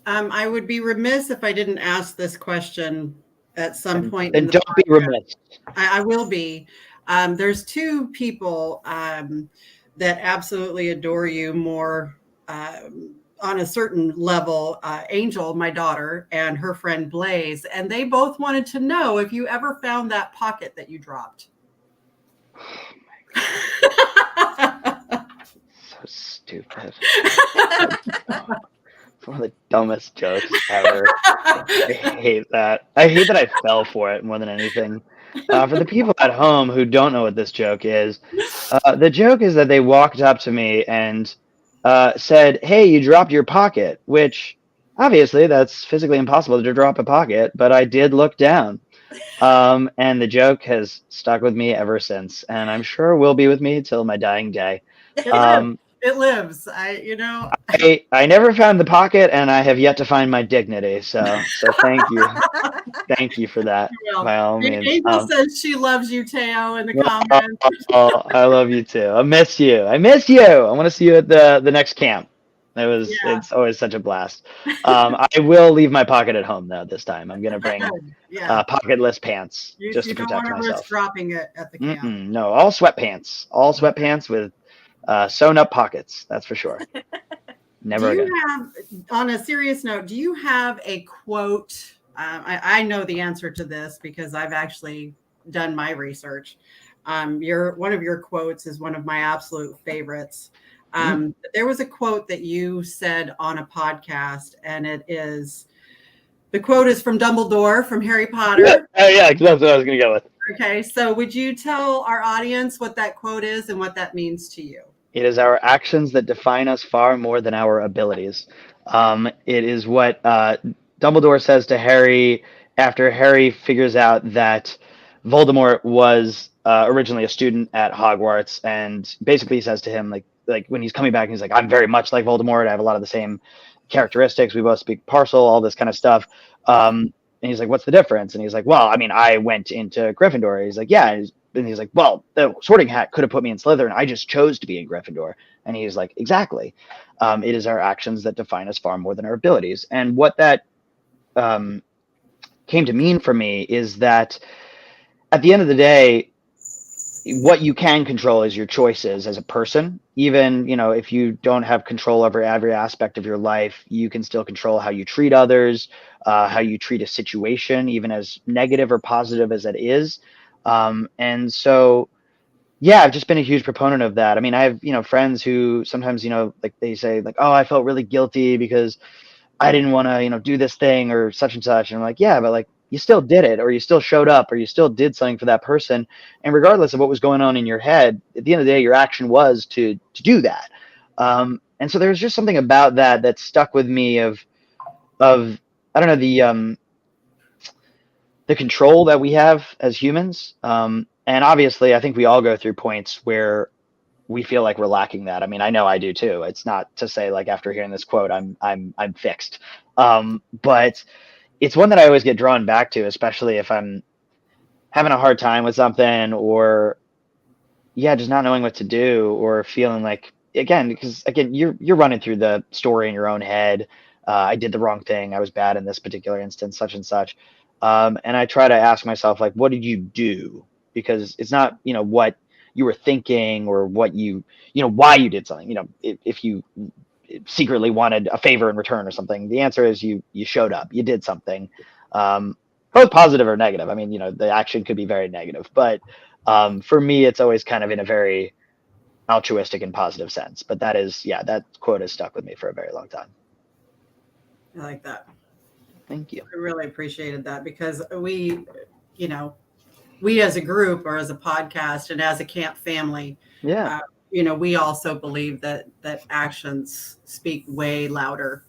I would be remiss if I didn't ask this question at some point. And don't be remiss. I will be. There's two people that absolutely adore you more on a certain level. Angel, my daughter, and her friend Blaze, and they both wanted to know if you ever found that pocket that you dropped. So stupid. It's one of the dumbest jokes ever. I hate that. I hate that I fell for it more than anything. For the people at home who don't know what this joke is, the joke is that they walked up to me and said, "Hey, you dropped your pocket," which obviously that's physically impossible to drop a pocket, but I did look down. And the joke has stuck with me ever since, and I'm sure will be with me till my dying day. It lives. I never found the pocket, and I have yet to find my dignity. So thank you. Thank you for that. By all means. Angel says she loves you, Teo, in the comments. I love you too. I miss you. I want to see you at the next camp. It's always such a blast. I will leave my pocket at home though this time. I'm gonna bring pocketless pants just to protect myself. You don't want to risk dropping it at the camp. No, all sweatpants with sewn up pockets. That's for sure. Never again. On a serious note, do you have a quote? I know the answer to this because I've actually done my research. One of your quotes is one of my absolute favorites. There was a quote that you said on a podcast, and the quote is from Dumbledore from Harry Potter. Yeah, that's what I was going to go with. Okay, so would you tell our audience what that quote is and what that means to you? It is our actions that define us far more than our abilities. It is what Dumbledore says to Harry after Harry figures out that Voldemort was originally a student at Hogwarts, and basically he says to him, like when he's coming back, he's like, "I'm very much like Voldemort. I have a lot of the same characteristics. We both speak parcel, all this kind of stuff." And he's like, "What's the difference?" And he's like, "Well, I mean, I went into Gryffindor." He's like, "Yeah." And he's like, "Well, the Sorting Hat could have put me in Slytherin. I just chose to be in Gryffindor." And he's like, "Exactly. It is our actions that define us far more than our abilities." And what that came to mean for me is that at the end of the day, what you can control is your choices as a person. Even, if you don't have control over every aspect of your life, you can still control how you treat others, how you treat a situation, even as negative or positive as it is. And so, yeah, I've just been a huge proponent of that. I mean, I have, friends who sometimes, like they say like, "Oh, I felt really guilty because I didn't want to, do this thing or such and such." And I'm like, yeah, but like, you still did it, or you still showed up, or you still did something for that person. And regardless of what was going on in your head, at the end of the day, your action was to do that. And so there's just something about that stuck with me of I don't know, the control that we have as humans. And obviously, I think we all go through points where we feel like we're lacking that. I mean, I know I do too. It's not to say like after hearing this quote, I'm fixed. But it's one that I always get drawn back to, especially if I'm having a hard time with something, or just not knowing what to do, or feeling like, because you're running through the story in your own head. I did the wrong thing. I was bad in this particular instance, such and such. And I try to ask myself, like, what did you do? Because it's not, what you were thinking, or what why you did something. If you secretly wanted a favor in return or something, the answer is you showed up, you did something, both positive or negative. I mean, the action could be very negative, but for me, it's always kind of in a very altruistic and positive sense. But that quote has stuck with me for a very long time. I like that. Thank you. I really appreciated that, because we as a group, or as a podcast, and as a camp family, we also believe that actions speak way louder.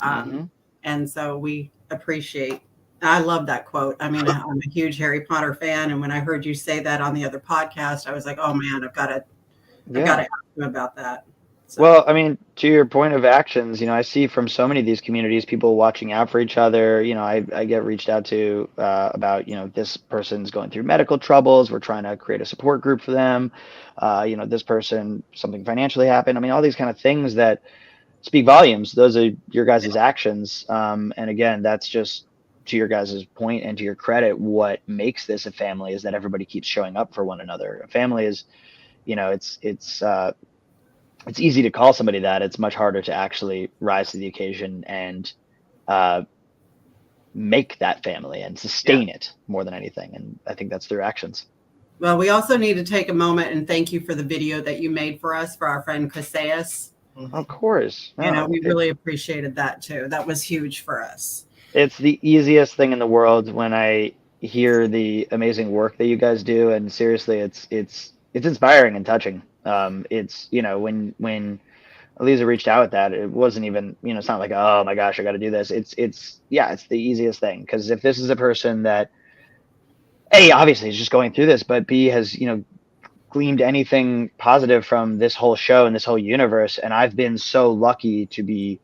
And so we appreciate, I love that quote. I mean, I'm a huge Harry Potter fan. And when I heard you say that on the other podcast, I was like, oh man, I've got to ask him about that. So. Well, I mean, to your point of actions, I see from so many of these communities, people watching out for each other. I get reached out to about, this person's going through medical troubles. We're trying to create a support group for them. This person, something financially happened. I mean, all these kind of things that speak volumes. Those are your guys' actions. And again, that's just to your guys' point and to your credit. What makes this a family is that everybody keeps showing up for one another. A family is, it's easy to call somebody that. It's much harder to actually rise to the occasion and make that family and sustain it more than anything. And I think that's through actions. Well, we also need to take a moment and thank you for the video that you made for us, for our friend Casillas. Of course. We really appreciated that too. That was huge for us. It's the easiest thing in the world when I hear the amazing work that you guys do. And seriously, it's inspiring and touching. It's, when Eliza reached out with that, it wasn't even, it's not like, oh my gosh, I got to do this. It's the easiest thing. Because if this is a person that, A, obviously is just going through this, but B, has, gleaned anything positive from this whole show and this whole universe. And I've been so lucky to be,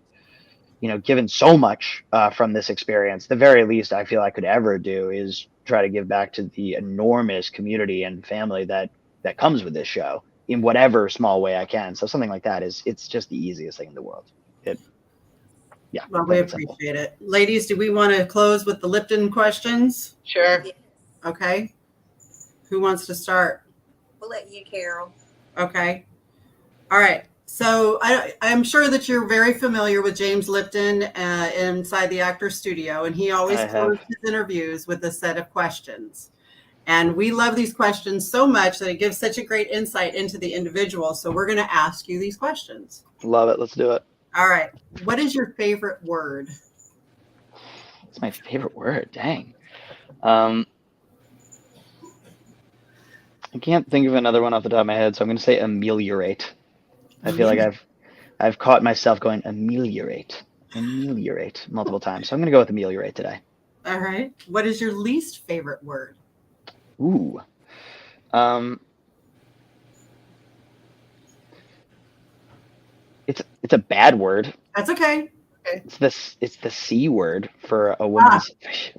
given so much from this experience. The very least I feel I could ever do is try to give back to the enormous community and family that comes with this show in whatever small way I can. So something like that it's just the easiest thing in the world. Well, we appreciate it. Ladies, do we want to close with the Lipton questions? Sure. Okay. Who wants to start? We'll let you, Carol. Okay. All right. So I'm sure that you're very familiar with James Lipton inside the Actors Studio, and he always closes his interviews with a set of questions. And we love these questions so much that it gives such a great insight into the individual. So we're going to ask you these questions. Love it. Let's do it. All right. What is your favorite word? It's my favorite word. Dang. I can't think of another one off the top of my head, so I'm going to say ameliorate. I feel like I've caught myself going ameliorate multiple times. So I'm going to go with ameliorate today. All right. What is your least favorite word? Ooh. It's a bad word. That's okay. It's the C word for a woman's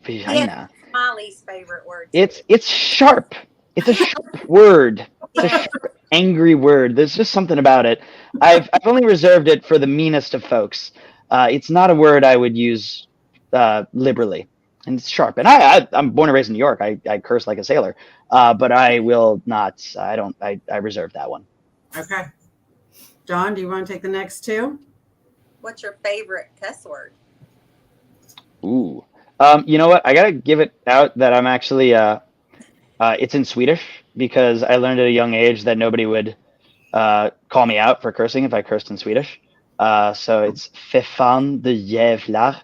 vagina. It's my least favorite word. It's sharp. It's a sharp word. It's a sharp, angry word. There's just something about it. I've only reserved it for the meanest of folks. It's not a word I would use liberally. And it's sharp. And I'm born and raised in New York. I curse like a sailor. But I will not. I reserve that one. Okay. John, do you want to take the next two? What's your favorite cuss word? Ooh. You know what? I got to give it out that I'm actually, it's in Swedish, because I learned at a young age that nobody would call me out for cursing if I cursed in Swedish. So it's "Fy fan de jävlar,"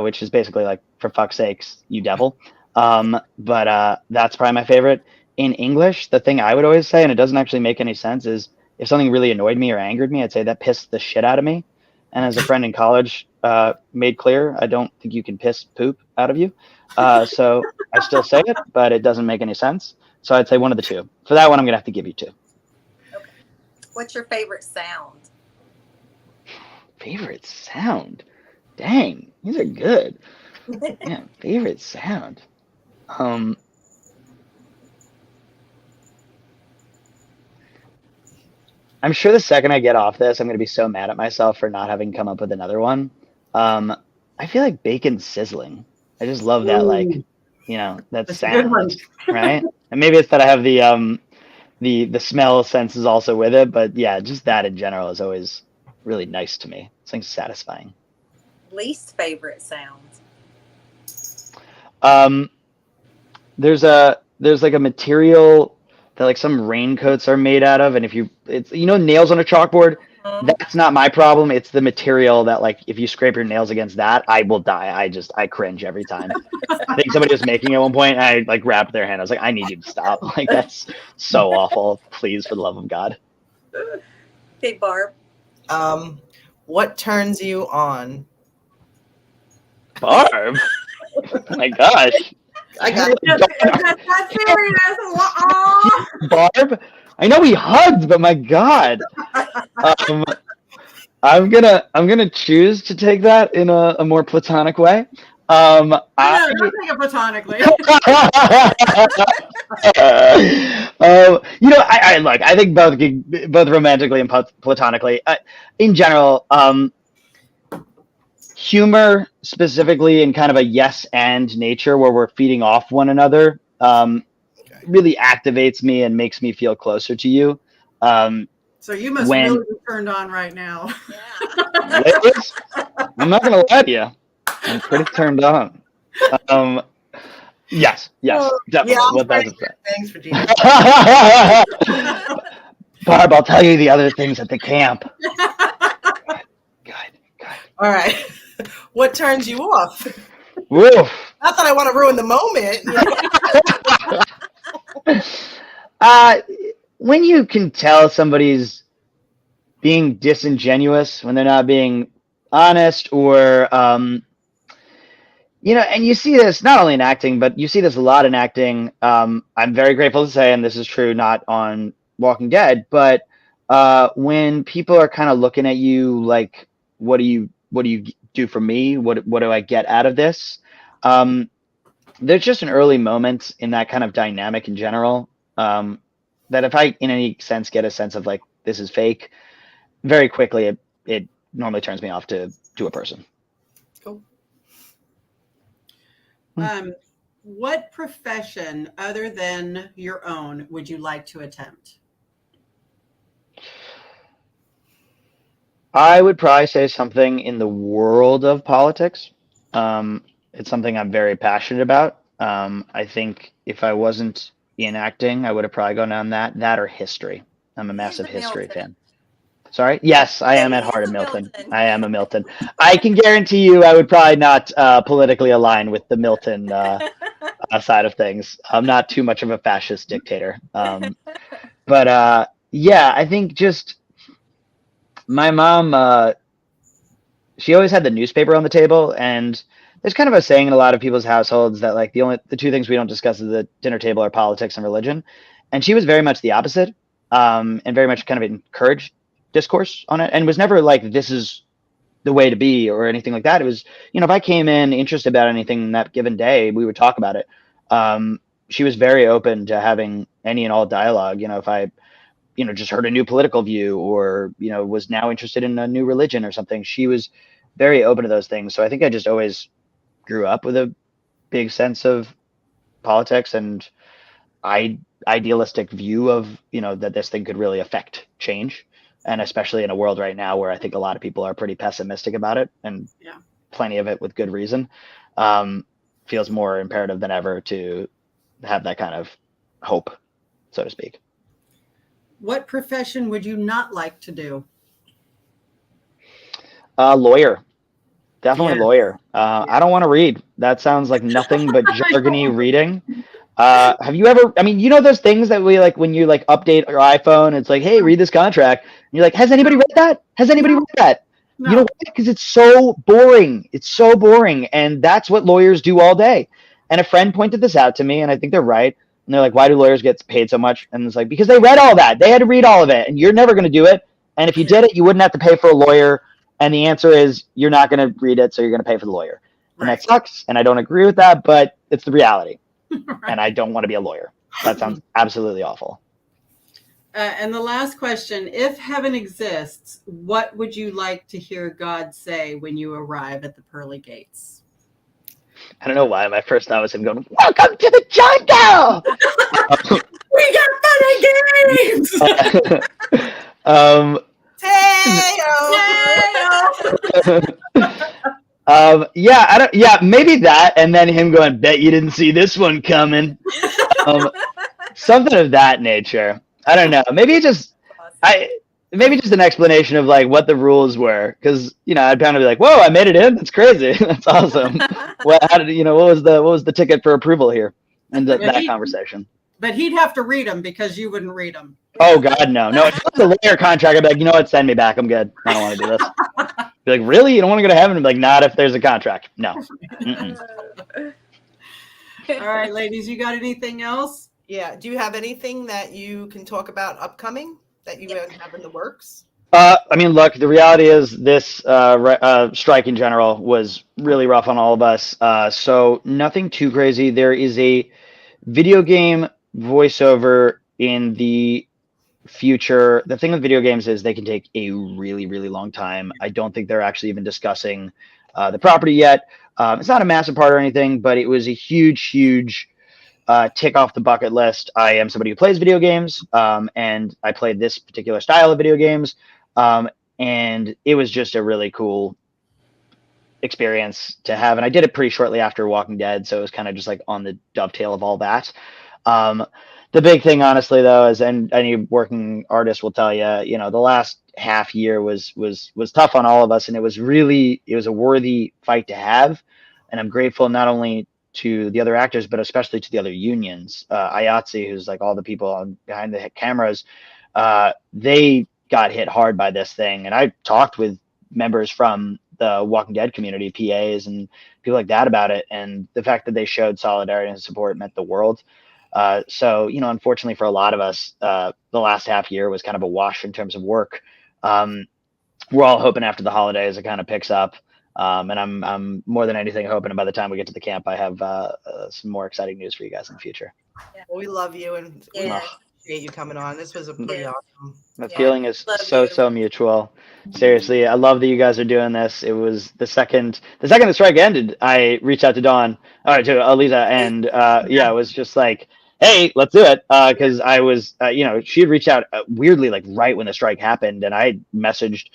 which is basically like for fuck's sakes, you devil. But that's probably my favorite. In English, the thing I would always say, and it doesn't actually make any sense, is if something really annoyed me or angered me, I'd say that pissed the shit out of me. And as a friend in college made clear, I don't think you can piss poop out of you. So I still say it, but it doesn't make any sense. So I'd say one of the two. For that one, I'm going to have to give you two. Okay. What's your favorite sound? Favorite sound? Dang, these are good. Yeah, favorite sound. I'm sure the second I get off this, I'm going to be so mad at myself for not having come up with another one. I feel like bacon sizzling. I just love that, like, that That's a good one. sound, right? And maybe it's that I have the smell senses also with it, but yeah, just that in general is always really nice to me. It's satisfying. Least favorite sound? There's like a material that like some raincoats are made out of, and it's nails on a chalkboard. That's not my problem. It's the material that, like, if you scrape your nails against that, I will die. I cringe every time. I think somebody was making it at one point, and I like grabbed their hand. I was like, I need you to stop. Like, that's so awful. Please, for the love of God. Okay, Barb. What turns you on? Barb? Oh my gosh. I got That's serious. Barb? I know we hugged, but my God. I'm gonna choose to take that in a more platonic way. Don't take it platonically. I think both romantically and platonically. In general, humor specifically in kind of a yes and nature where we're feeding off one another really activates me and makes me feel closer to you. So you must really be turned on right now. Yeah. Ladies, I'm not gonna lie to you. I'm pretty turned on. Yes, definitely. Yeah, thanks for Gina. Barb, I'll tell you the other things at the camp. Good. All right. What turns you off? Woof. Not that I want to ruin the moment. When you can tell somebody's being disingenuous, when they're not being honest, or and you see this not only in acting, but you see this a lot in acting. I'm very grateful to say, and this is true not on Walking Dead, but when people are kind of looking at you like, what do you do for me? What do I get out of this? There's just an early moment in that kind of dynamic in general that if I in any sense get a sense of like, this is fake, very quickly it normally turns me off to a person. Cool. What profession other than your own would you like to attempt? I would probably say something in the world of politics. It's something I'm very passionate about. I think if I wasn't in acting, I would have probably gone down that or history. I'm a massive history fan. Sorry? Yes, I am at heart a Milton. I am a Milton. I can guarantee you I would probably not politically align with the Milton side of things. I'm not too much of a fascist dictator. But yeah, I think just my mom, she always had the newspaper on the table, and there's kind of a saying in a lot of people's households that like the two things we don't discuss at the dinner table are politics and religion. And she was very much the opposite, and very much kind of encouraged discourse on it, and was never like, this is the way to be or anything like that. It was, if I came in interested about anything that given day, we would talk about it. She was very open to having any and all dialogue. If I just heard a new political view or, was now interested in a new religion or something, she was very open to those things. So I think I just always grew up with a big sense of politics and idealistic view of, that this thing could really affect change. And especially in a world right now where I think a lot of people are pretty pessimistic about it, and plenty of it with good reason, feels more imperative than ever to have that kind of hope, so to speak. What profession would you not like to do? Lawyer. Definitely Yeah. lawyer. I don't want to read. That sounds like nothing but jargony reading. Have you ever, I mean, you know those things that we like when you like update your iPhone, it's like, hey, read this contract. And you're like, has anybody read that? Has anybody read that? No. You know why? Because it's so boring. It's so boring. And that's what lawyers do all day. And a friend pointed this out to me, and I think they're right. And they're like, why do lawyers get paid so much? And it's like, because they read all that. They had to read all of it. And you're never going to do it. And if you did it, you wouldn't have to pay for a lawyer. And the answer is you're not going to read it, so you're going to pay for the lawyer. And that sucks. And I don't agree with that, but it's the reality. Right. And I don't want to be a lawyer. That sounds absolutely awful. And the last question, if heaven exists, what would you like to hear God say when you arrive at the pearly gates? I don't know why. My first thought was him going, welcome to the jungle! We got fun and games! Yeah, maybe that, and then him going, bet you didn't see this one coming. Something of that nature. I don't know. Maybe just an explanation of like what the rules were, because I'd kind of be like, whoa, I made it in. That's crazy. That's awesome. What was the ticket for approval here? And that conversation. But he'd have to read them because you wouldn't read them. Oh God, no. If it was a lawyer contract, I'd be like, you know what? Send me back. I'm good. I don't want to do this. Be like, really? You don't want to go to heaven? I'd be like, not if there's a contract. No. All right, ladies, you got anything else? Yeah. Do you have anything that you can talk about upcoming that you have in the works? I mean, look, the reality is this strike in general was really rough on all of us. So nothing too crazy. There is a video game voiceover in the future. The thing with video games is they can take a really, really long time. I don't think they're actually even discussing the property yet. It's not a massive part or anything, but it was a huge tick off the bucket list. I am somebody who plays video games, and I played this particular style of video games, and it was just a really cool experience to have. And I did it pretty shortly after Walking Dead, so it was kind of just like on the dovetail of all that. The big thing, honestly, though, is, and any working artist will tell you, the last half year was tough on all of us, and it was a worthy fight to have. And I'm grateful not only to the other actors, but especially to the other unions. IATSE, who's like all the people behind the cameras, they got hit hard by this thing. And I talked with members from the Walking Dead community, PAs and people like that about it. And the fact that they showed solidarity and support meant the world. So, unfortunately for a lot of us, the last half year was kind of a wash in terms of work. We're all hoping after the holidays it kind of picks up. And I'm more than anything hoping by the time we get to the camp, I have some more exciting news for you guys in the future. Yeah. Well, we love you and we appreciate you coming on. This was a pretty awesome. The feeling is so mutual. Seriously, I love that you guys are doing this. It was the second the strike ended, I reached out to Dawn, or to Alita, and it was just like, hey, let's do it. Because I was, she had reached out weirdly, like right when the strike happened, and I messaged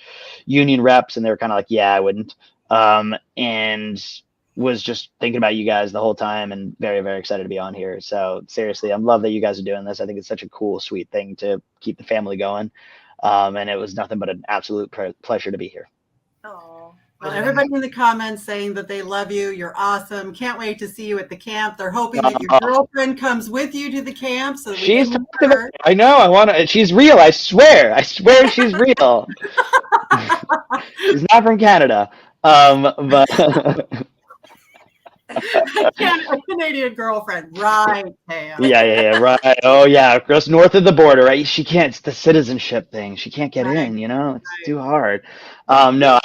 union reps, and they were kind of like, yeah, I wouldn't. And was just thinking about you guys the whole time, and very, very excited to be on here. So seriously, I love that you guys are doing this. I think it's such a cool, sweet thing to keep the family going. And it was nothing but an absolute pleasure to be here. Oh, well, everybody in the comments saying that they love you. You're awesome. Can't wait to see you at the camp. They're hoping that your girlfriend comes with you to the camp. So she's I know. I want to. She's real. I swear she's real. She's not from Canada. But a Canadian girlfriend, right? Yeah, right. Oh yeah, just north of the border, right? She can't. It's the citizenship thing. She can't get in. It's too hard. No,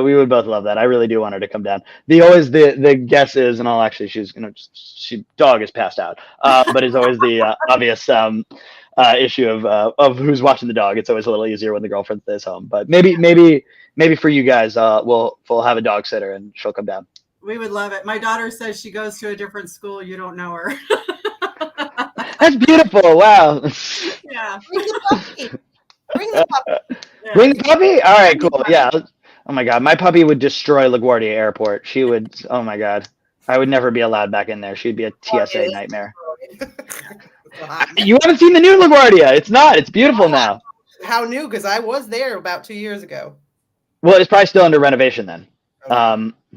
we would both love that. I really do want her to come down. The guess is, and she's dog is passed out. But it's always the obvious issue of who's watching the dog. It's always a little easier when the girlfriend stays home. But maybe for you guys, we'll have a dog sitter and she'll come down. We would love it. My daughter says she goes to a different school. You don't know her. That's beautiful. Wow. Yeah. Bring the puppy. Bring the puppy? All right, cool. Yeah. Oh my God. My puppy would destroy LaGuardia Airport. She would. Oh my God. I would never be allowed back in there. She'd be a TSA nightmare. You haven't seen the new LaGuardia. It's not. It's beautiful now. How new? Because I was there about 2 years ago. Well, it's probably still under renovation then.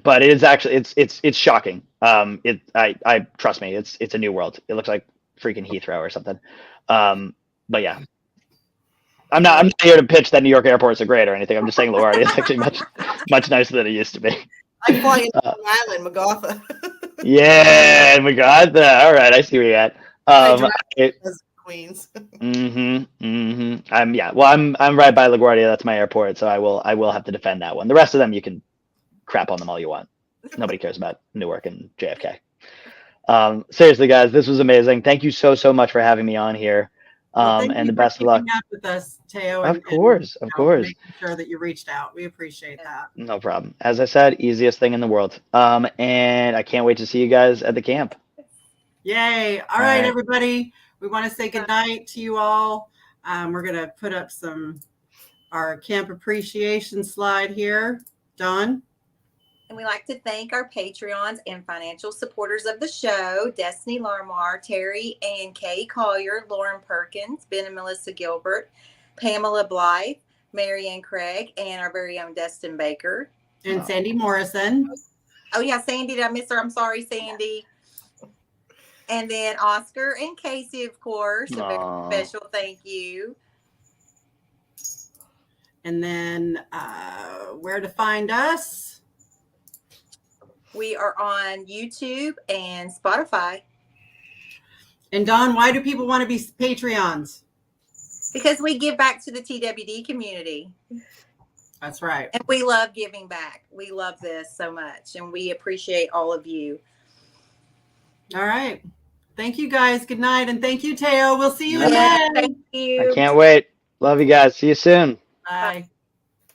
but it is actually it's shocking. I trust me, it's a new world. It looks like freaking Heathrow or something. But yeah, I'm not here to pitch that New York airports are great or anything. I'm just saying LaGuardia is actually much nicer than it used to be. I fly into Long Island, MacArthur. Yeah, we got that. All right, I see where you're at. Queens. I'm right by LaGuardia. That's my airport, so I will have to defend that one. The rest of them, you can crap on them all you want. Nobody cares about Newark and JFK. Seriously, guys, this was amazing. Thank you so much for having me on here. And the best of luck with us, Teo. Of course. Making sure that you reached out. We appreciate that. No problem. As I said, easiest thing in the world. And I can't wait to see you guys at the camp. Yay. All right, everybody. We want to say good night to you all. We're going to put up our camp appreciation slide here. Dawn? And we like to thank our Patreons and financial supporters of the show, Destiny Larmar, Terry and Kay Collier, Lauren Perkins, Ben and Melissa Gilbert, Pamela Blythe, Marianne Craig, and our very own Destin Baker. And Sandy Morrison. Oh, yeah, Sandy. Did I miss her? I'm sorry, Sandy. And then Oscar and Casey, of course. A very special thank you. And then where to find us? We are on YouTube and Spotify. And Dawn, why do people want to be Patreons? Because we give back to the TWD community. That's right. And we love giving back. We love this so much. And we appreciate all of you. All right. Thank you, guys. Good night. And thank you, Teo. We'll see you again. Thank you. I can't wait. Love you guys. See you soon. Bye.